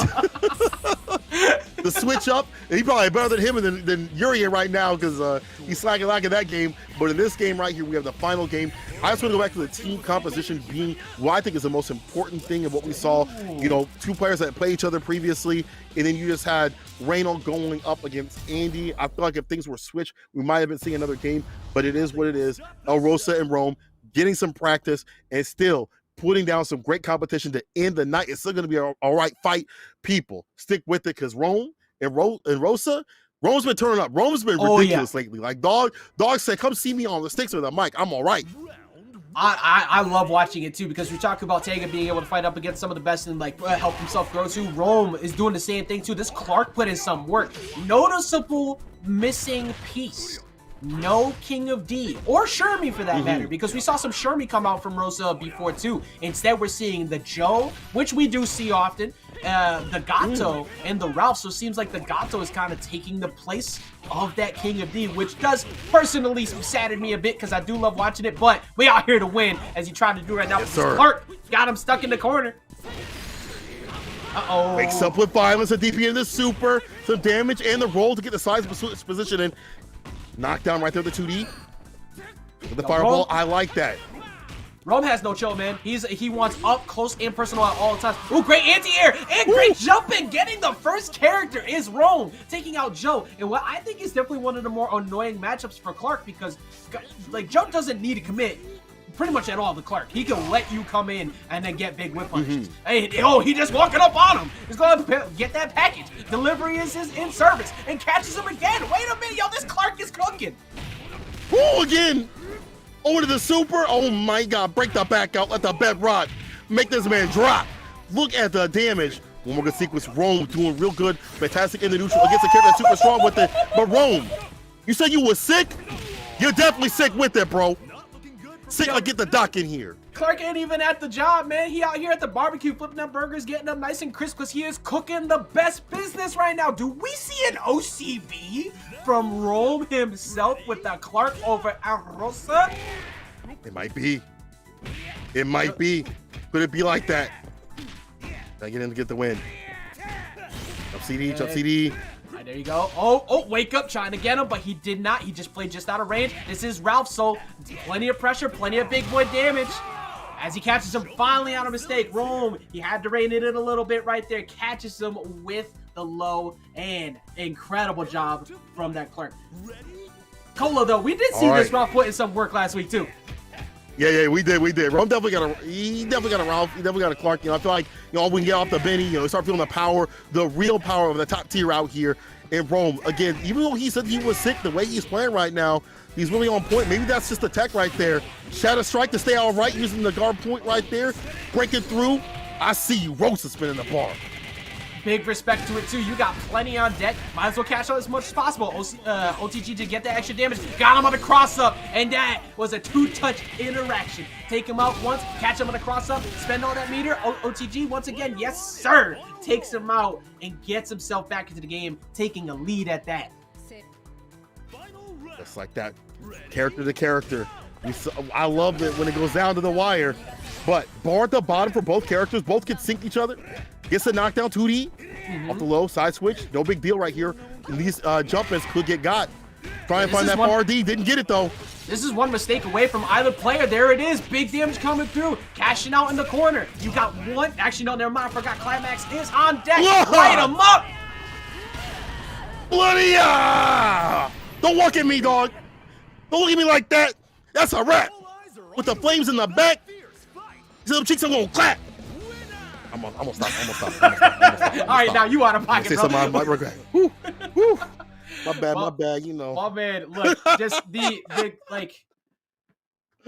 The switch up, and he probably better than him than Yuri right now, because he's slacking in that game. But in this game right here, we have the final game. I just want to go back to the team composition being what I think is the most important thing of what we saw. You know, 2 players that played each other previously, and then you just had Reynald going up against Andy. I feel like if things were switched, we might have been seeing another game, but it is what it is. Rosa and Rome getting some practice and still putting down some great competition to end the night. It's still going to be all right fight. People, stick with it, because Rome and Rosa, Rome's been turning up. Rome's been ridiculous lately. Like, Dog said, come see me on the sticks with a mic. I'm all right. I love watching it too, because we talk about Teiga being able to fight up against some of the best and like help himself grow too. Rome is doing the same thing too. This Clark put in some work. Noticeable missing piece. No King of D or Shermie for that matter, because we saw some Shermie come out from Rosa before too. Instead, we're seeing the Joe, which we do see often, the Gato, and the Ralph. So it seems like the Gato is kind of taking the place of that King of D, which does personally sadden me a bit, because I do love watching it. But we out here to win, as he tried to do right now. Yes, Clark got him stuck in the corner. Wakes up with violence, a DP in the super, some damage, and the roll to get the size position in. Knockdown right there, the 2D. With the fireball, I like that. Rome has no chill, man. He wants up close and personal at all times. Ooh, great anti-air and great jumping. Getting the first character is Rome, taking out Joe. And what I think is definitely one of the more annoying matchups for Clark, because like Joe doesn't need to commit pretty much at all to Clark. He can let you come in and then get big whip punishes. Hey, he just walking up on him. He's going to get that package. Delivery is in service and catches him again. Wait a minute, yo, this Clark is cooking. Ooh, again. Over to the super. Oh my God, break the back out, let the bed rot. Make this man drop. Look at the damage. One more good sequence. Rome doing real good. Fantastic in the neutral against a character that's super strong with it. But Rome, you said you were sick? You're definitely sick with it, bro. Sick, like, get the doc in here. Clark ain't even at the job, man. He out here at the barbecue flipping up burgers, getting them nice and crisp, because he is cooking the best business right now. Do we see an OCB from Rome himself with the Clark over Rosa? It might be. It might be. Could it be like that? Gotta get in to get the win. Up CD, up CD. Right, there you go. Oh, wake up, trying to get him, but he did not. He just played just out of range. This is Ralph, so plenty of pressure, plenty of big boy damage. As he catches him finally on a mistake. Rome, he had to rein it in a little bit right there. Catches him with the low, and incredible job from that Clark. Cola, though, we did see this Ralph put in some work last week, too. Yeah, we did. Rome definitely got a Ralph. He definitely got a Clark. I feel like, when you get off the Benny, start feeling the power, the real power of the top tier out here in Rome. Again, even though he said he was sick, the way he's playing right now, he's really on point. Maybe that's just the tech right there. Shadow Strike to stay out right, using the guard point right there, breaking through. I see you, Rosa spinning the bar. Big respect to it, too. You got plenty on deck. Might as well cash out as much as possible. OTG to get that extra damage. Got him on the cross-up, and that was a two-touch interaction. Take him out once, catch him on the cross-up, spend all that meter. OTG, once again, yes, sir, takes him out and gets himself back into the game, taking a lead at that. Just like that, character to character. I love it when it goes down to the wire. But bar at the bottom for both characters. Both can sync each other. Gets the knockdown 2D. Off the low, side switch. No big deal right here. And these jump ins could get got. Try and find that RD. Didn't get it, though. This is one mistake away from either player. There it is. Big damage coming through. Cashing out in the corner. You got one. Actually, no, never mind. I forgot Climax is on deck. Light him up. Bloody! Don't walk at me, dog. Don't look at me like that. That's a wrap. With the flames in the back. These little cheeks are gonna clap. I'm gonna stop. All right, now you out of pocket, bro. My regret. Woo. My bad. My man, look, just the like.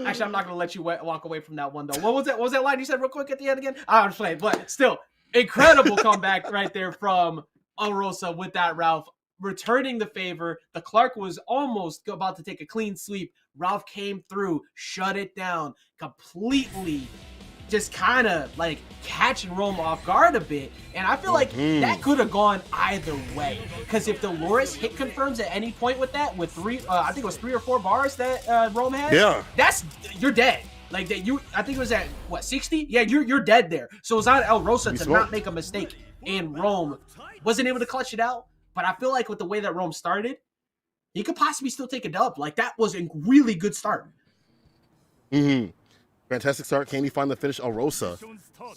Actually, I'm not gonna let you walk away from that one though. What was that line you said real quick at the end again? I was playing, but still, incredible comeback right there from Rosa with that Ralph. Returning the favor. The Clark was almost about to take a clean sweep. Ralph came through, shut it down completely, just kind of like catching Rome off guard a bit. And I feel like that could have gone either way. Because if the Loris hit confirms at any point with that, with I think it was 3 or 4 bars that Rome had, you're dead. Like that, I think it was at what, 60? Yeah, you're dead there. So it was on El Rosa to not make a mistake. And Rome wasn't able to clutch it out. But I feel like with the way that Rome started, he could possibly still take a dub. Like, that was a really good start. Fantastic start. Can he find the finish? Rosa,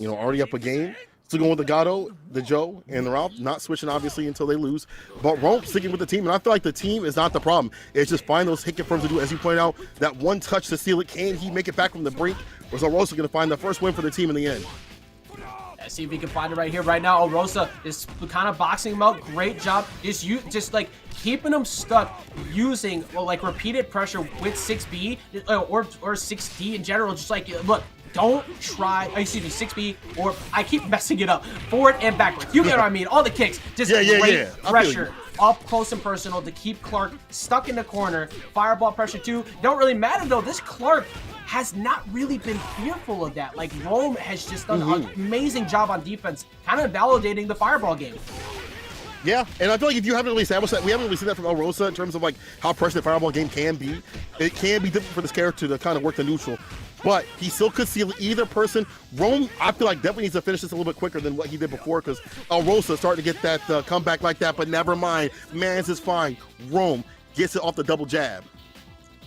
already up a game. Still going with the Gato, the Joe, and the Ralph. Not switching, obviously, until they lose. But Rome sticking with the team. And I feel like the team is not the problem. It's just find those hit confirms to do, as you pointed out, that one touch to seal it. Can he make it back from the brink? Or is Rosa going to find the first win for the team in the end? Let's see if we can find it right here, right now. Rosa is kind of boxing him out. Great job. Just like keeping him stuck using like repeated pressure with 6B or 6D in general. Just like, look, don't try, 6B, or I keep messing it up. Forward and backward. You get what I mean? All the kicks. Just great pressure up close and personal to keep Clark stuck in the corner. Fireball pressure too. Don't really matter though. This Clark has not really been fearful of that. Like, Rome has just done an amazing job on defense, kind of validating the fireball game. Yeah, and I feel like if you haven't really established that, we haven't really seen that from Rosa in terms of like how pressure the fireball game can be. It can be different for this character to kind of work the neutral, but he still could seal either person. Rome, I feel like definitely needs to finish this a little bit quicker than what he did before, because Rosa starting to get that comeback like that, but never mind. Mans is fine. Rome gets it off the double jab.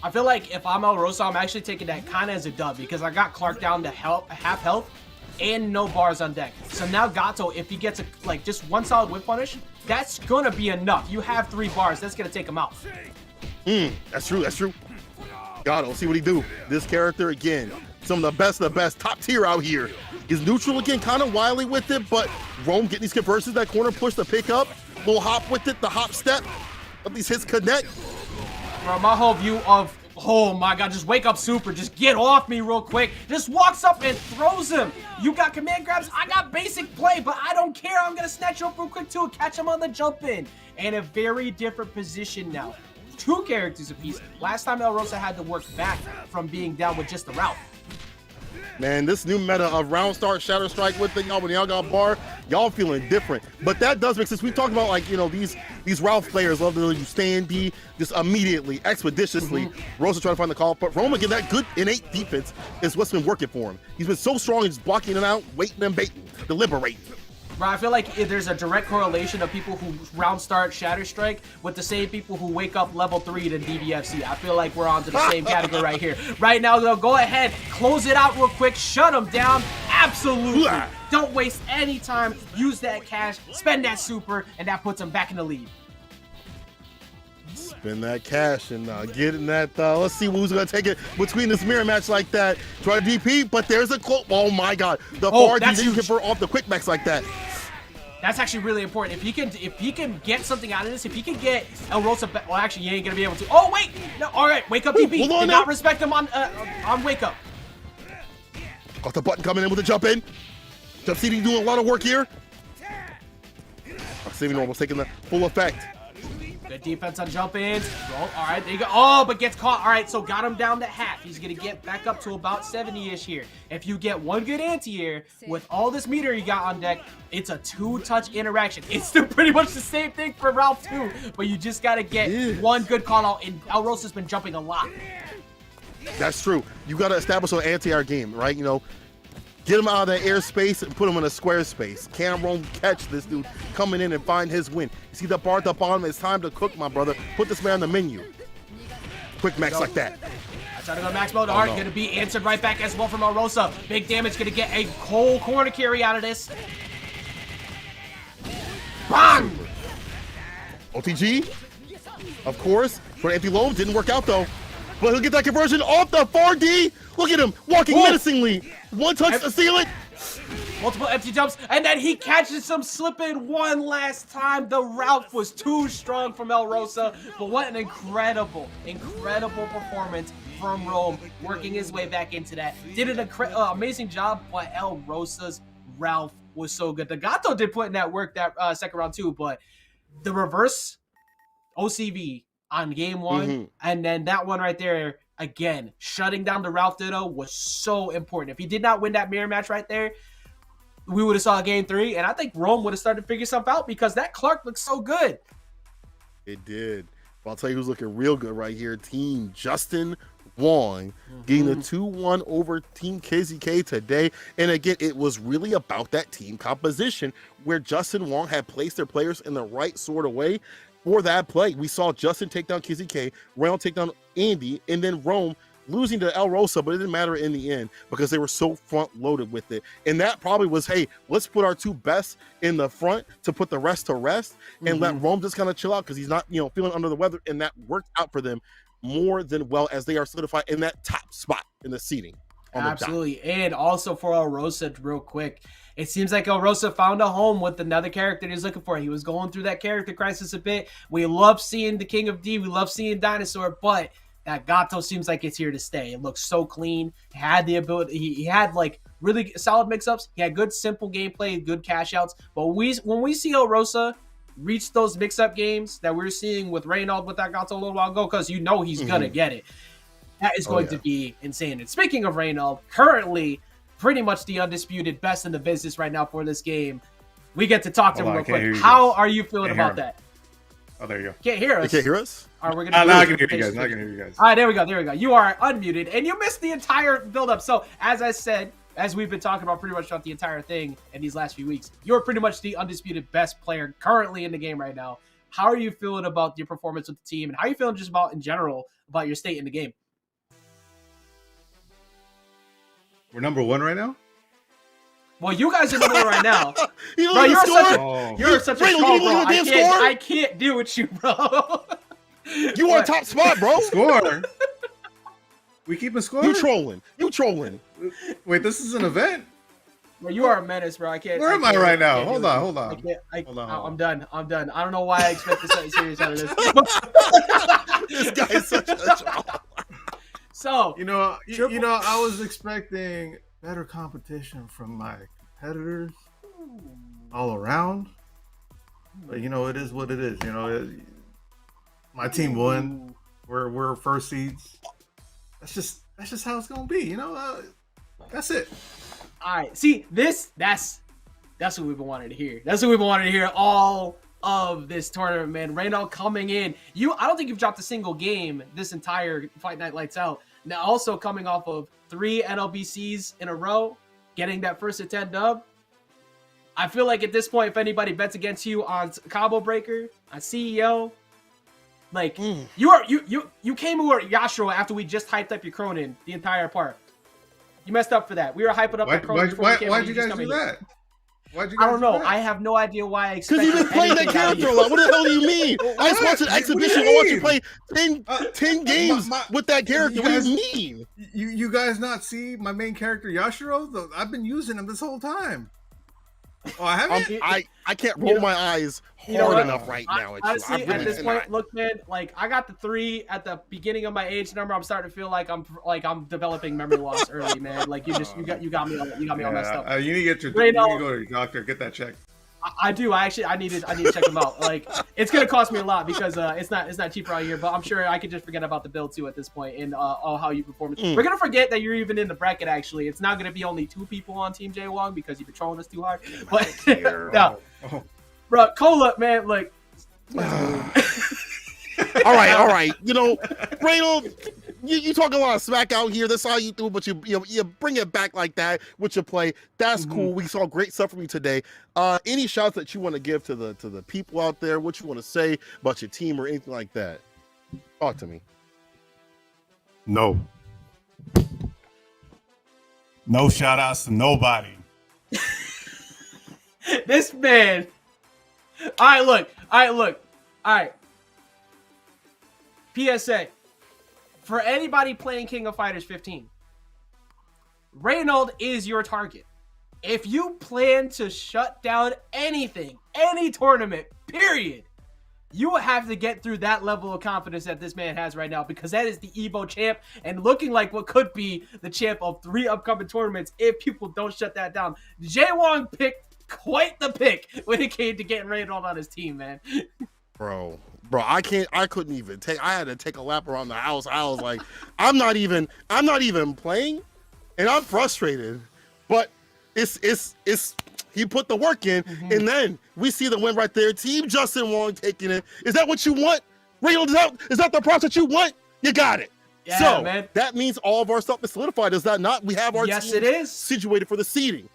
I feel like if I'm Rosa, I'm actually taking that kind of as a dub, because I got Clark down to half health and no bars on deck. So now Gato, if he gets just one solid whip punish, that's gonna be enough. You have 3 bars, that's gonna take him out. That's true. Gato, see what he do. This character again, some of the best, top tier out here. Is neutral again, kind of wily with it, but Rome getting these conversions, that corner push to pick up, little hop with it, the hop step, let these hits connect. Bro, my whole view of, oh my god, just wake up super, just get off me real quick. Just walks up and throws him. You got command grabs, I got basic play, but I don't care. I'm gonna snatch you up real quick too and catch him on the jump in. And a very different position now. 2 characters apiece. Last time El Rosa had to work back from being down with just the Ralph. Man, this new meta of round start, shadow strike with it, y'all, when y'all got bar, y'all feeling different. But that does make sense. We talked about, like, these Ralph players love to use stand B just immediately, expeditiously. Rosa trying to find the call, but Roma getting that good innate defense is what's been working for him. He's been so strong in just blocking it out, waiting and baiting, deliberating. Bro, I feel like there's a direct correlation of people who round start Shatter Strike with the same people who wake up level 3 to DBFC. I feel like we're onto the same category right here. Right now, though, go ahead, close it out real quick, shut them down. Absolutely. Don't waste any time. Use that cash, spend that super, and that puts them back in the lead. Spend that cash and get in that. Let's see who's going to take it between this mirror match like that. Try to DP, but there's a quote. Oh my God. The far D didn't convert off the quick backs like that. That's actually really important. If he can get something out of this, if he can get El Rosa back, well, actually, he ain't gonna be able to. Oh wait, no, all right, wake up, DP. Did not respect him on wake up. Got the button coming in with a jump in. Jump CD doing a lot of work here. Saving Normal taking the full effect. Good defense on jump ins. All right, there you go. Oh, but gets caught. All right, so got him down to half. He's going to get back up to about 70-ish here. If you get one good anti-air with all this meter you got on deck, it's a 2-touch interaction. It's still pretty much the same thing for Ralph too, but you just got to get one good call out, and El Rosa's been jumping a lot. That's true. You got to establish an anti-air game, right? You know, get him out of that airspace and put him in a square space. Can Rome catch this dude coming in and find his win? You see the bar at the bottom? It's time to cook, my brother. Put this man on the menu. Quick max like that. I try to go max mode. Art going to be answered right back as well from El Rosa. Big damage, going to get a cold corner carry out of this. Bang! OTG, of course, for empty low. Didn't work out though. But he'll get that conversion off the 4D. Look at him walking menacingly. One touch to seal it. Multiple empty jumps, and then he catches him slipping one last time. The Ralph was too strong from El Rosa, but what an incredible performance from Rome, working his way back into that. Did an amazing job, but El Rosa's Ralph was so good. The Gato did put in that work that second round too, but the reverse OCV on game one, and then that one right there, again, shutting down the Ralph Ditto was so important. If he did not win that mirror match right there, we would have saw game 3, and I think Rome would have started to figure something out because that Clark looks so good. It did. But I'll tell you who's looking real good right here. Team Justin Wong getting the 2-1 over Team Kizzie Kay today. And again, it was really about that team composition where Justin Wong had placed their players in the right sort of way for that play. We saw Justin take down Kizzie Kay, Reynald take down Andy, and then Rome losing to El Rosa, but it didn't matter in the end because they were so front-loaded with it. And that probably was, hey, let's put our two best in the front to put the rest to rest and let Rome just kind of chill out because he's not, feeling under the weather, and that worked out for them more than well as they are solidified in that top spot in the seating. Absolutely. And also for El Rosa, real quick, it seems like El Rosa found a home with another character he's looking for. He was going through that character crisis a bit. We love seeing the King of D. We love seeing Dinosaur, but that Gato seems like it's here to stay. It looks so clean. He had the ability. He had like really solid mix-ups. He had good simple gameplay, good cash outs. But when we see El Rosa reach those mix-up games that we're seeing with Rainold with that Gato a little while ago, because he's gonna get it. That is going to be insane. And speaking of Reynald, currently pretty much the undisputed best in the business right now for this game. We get to talk to him real quick. How are you feeling about that? Oh, there you go. Can't hear us. You can't hear us? All right, we're gonna now I can hear you guys. Now I can hear you guys. All right, there we go. There we go. You are unmuted, and you missed the entire build-up. So, as I said, as we've been talking about pretty much throughout the entire thing in these last few weeks, you're pretty much the undisputed best player currently in the game right now. How are you feeling about your performance with the team, and how are you feeling just about in general about your state in the game? We're number 1 right now? Well, you guys are number 1 right now. Bro, you're such a strong bro. I can't deal with you, bro. You are top spot, bro. Score. We keeping score? You trolling. Wait, this is an event? Well, you are a menace, bro. Where am I right now? Hold on. I'm done. I don't know why I expected something serious out of this. This guy is such a troll. So, I was expecting better competition from my competitors all around. But it is what it is. My team won. We're first seeds. That's just how it's gonna be. That's it. All right. See, that's what we've been wanting to hear. That's what we've been wanting to hear all of this tournament, man. Reynald coming in. I don't think you've dropped a single game this entire Fight Night Lights Out. Now, also coming off of 3 NLBCs in a row, getting that first at 10 dub. I feel like at this point, if anybody bets against you on Combo Breaker, on CEO, like you came over Yashiro after we just hyped up your Cronin the entire part. You messed up for that. We were hyping up that Cronin. Why'd you guys do that? Why'd you I guys don't know. do that? I have no idea why I Because expected you've been playing that anything out of character a you. lot. What the hell do you mean? I just watched an What? exhibition. What I do watched you you play 10 games with that character. you What do guys- you mean? You guys not see my main character Yashiro? I've been using him this whole time. Oh, I haven't. I can't roll my eyes you know hard what? enough right now at you. Honestly, I at really this cannot. point, look, man, like I got the 3 at the beginning of my age number. I'm starting to feel like I'm developing memory loss early, man. Like you got me all messed up. You need to get your Reynald. you need to go to your doctor, get that checked. I do. I need to check them out. Like it's gonna cost me a lot because it's not cheaper out here. But I'm sure I could just forget about the bill too at this point and how you perform. We're gonna forget that you're even in the bracket. Actually, it's not gonna be only 2 people on Team Jwong because you've been trolling us too hard. But no, bro, Cola, man, like. all right. You know, Reynald, you talk a lot of smack out here. That's all you do, but you bring it back like that with your play. That's cool. We saw great stuff from you today. Any shouts that you want to give to the people out there? What you want to say about your team or anything like that? Talk to me. No shout outs to nobody. This man. All right. PSA. For anybody playing King of Fighters 15, Rainold is your target. If you plan to shut down anything, any tournament, period, you will have to get through that level of confidence that this man has right now because that is the Evo champ and looking like what could be the champ of 3 upcoming tournaments if people don't shut that down. Jwong picked quite the pick when it came to getting Reynald on his team, man. Bro, I couldn't even take. I had to take a lap around the house. I was like, I'm not even playing, and I'm frustrated. But it's he put the work in, and then we see the win right there. Team Justin Wong taking it. Is that what you want, Reynald? Is that the process you want? You got it. Yeah, so man. that means all of our stuff is solidified. Is that not? We have our Yes, teams it is. situated for the seeding.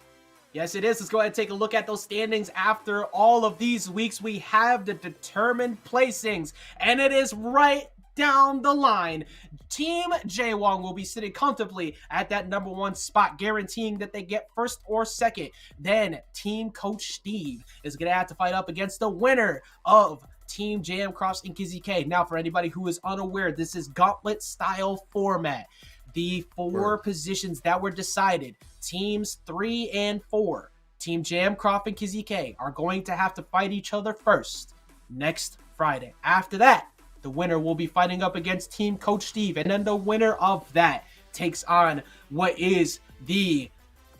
Yes, it is. Let's go ahead and take a look at those standings. After all of these weeks, we have the determined placings, and it is right down the line. Team Jwong will be sitting comfortably at that number 1 spot, guaranteeing that they get first or second. Then Team Coach Steve is going to have to fight up against the winner of Team JMCrofts and Kizzie Kay. Now, for anybody who is unaware, this is gauntlet style format. The 4 positions that were decided, teams 3 and 4, Team JMCrofts and Kizzie Kay are going to have to fight each other first next Friday. After that, the winner will be fighting up against Team Coach Steve, and then the winner of that takes on what is the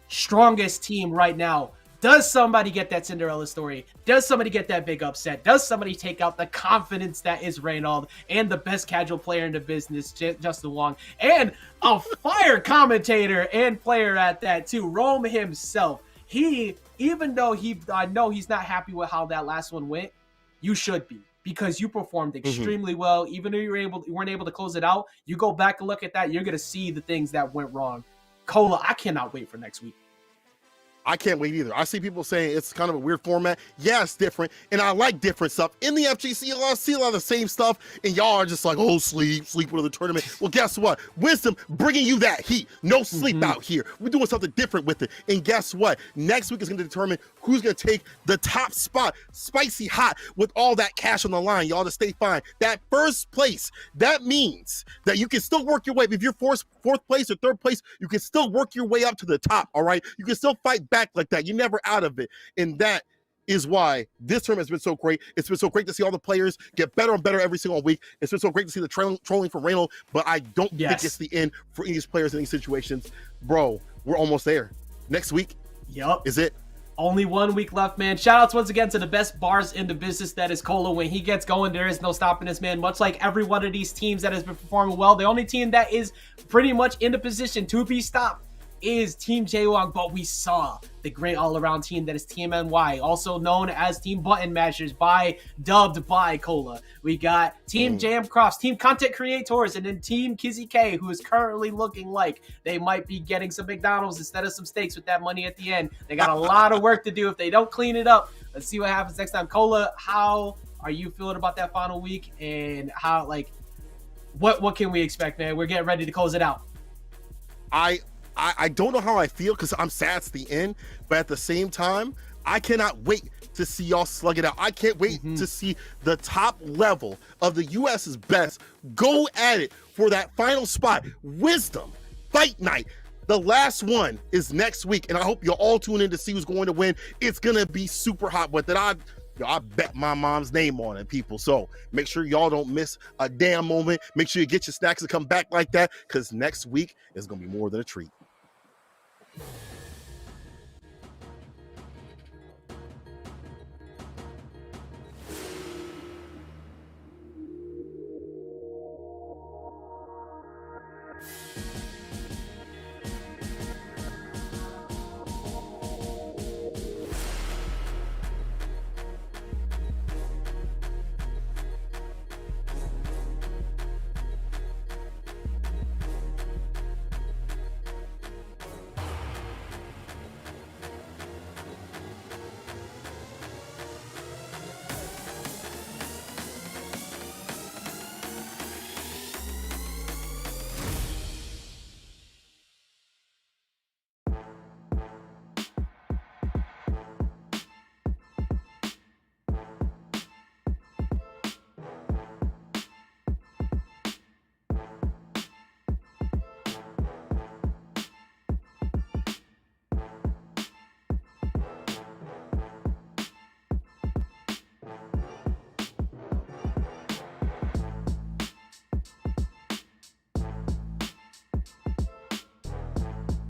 strongest team right now. Does somebody get that Cinderella story? Does somebody get that big upset? Does somebody take out the confidence that is Reynald and the best casual player in the business, Justin Wong, and a fire commentator and player at that too, Rome himself. Even though I know he's not happy with how that last one went, you should be, because you performed extremely well. Even though you weren't able to close it out, you go back and look at that, you're gonna see the things that went wrong. Cola, I cannot wait for next week. I can't wait either. I see people saying it's kind of a weird format. Yeah, it's different, and I like different stuff. In the FGC, I see a lot of the same stuff, and y'all are just like, oh, sleep with the tournament. Well, guess what? Wisdom bringing you that heat. No sleep out here. We're doing something different with it. And guess what? Next week is going to determine who's going to take the top spot, spicy hot, with all that cash on the line. Y'all to stay fine. That first place, that means that you can still work your way. If you're fourth place or third place, you can still work your way up to the top, all right? You can still fight back like that. You're never out of it. And that is why this tournament has been so great. It's been so great to see all the players get better and better every single week. It's been so great to see the trolling from Reynald, but I don't think it's the end for any of these players in these situations. Bro, we're almost there. Next week is it. Only 1 week left, man. Shout outs once again to the best bars in the business, that is Cola. When he gets going, there is no stopping this man. Much like every one of these teams that has been performing well, the only team that is pretty much in the position to be stopped is Team Jwong, but we saw the great all-around team that is Team NY, also known as Team Button Mashers, dubbed by Cola. We got Team JMCrofts, Team Content Creators, and then Team Kizzie Kay, who is currently looking like they might be getting some McDonald's instead of some steaks with that money at the end. They got a lot of work to do if they don't clean it up. Let's see what happens next time. Cola, how are you feeling about that final week, and how, like, what can we expect, man? We're getting ready to close it out. I don't know how I feel because I'm sad it's the end, but at the same time, I cannot wait to see y'all slug it out. I can't wait to see the top level of the US's best go at it for that final spot. Wisdom, Fight Night. The last one is next week, and I hope you're all tuning in to see who's going to win. It's going to be super hot, but then I bet my mom's name on it, people. So make sure y'all don't miss a damn moment. Make sure you get your snacks and come back like that, because next week is going to be more than a treat.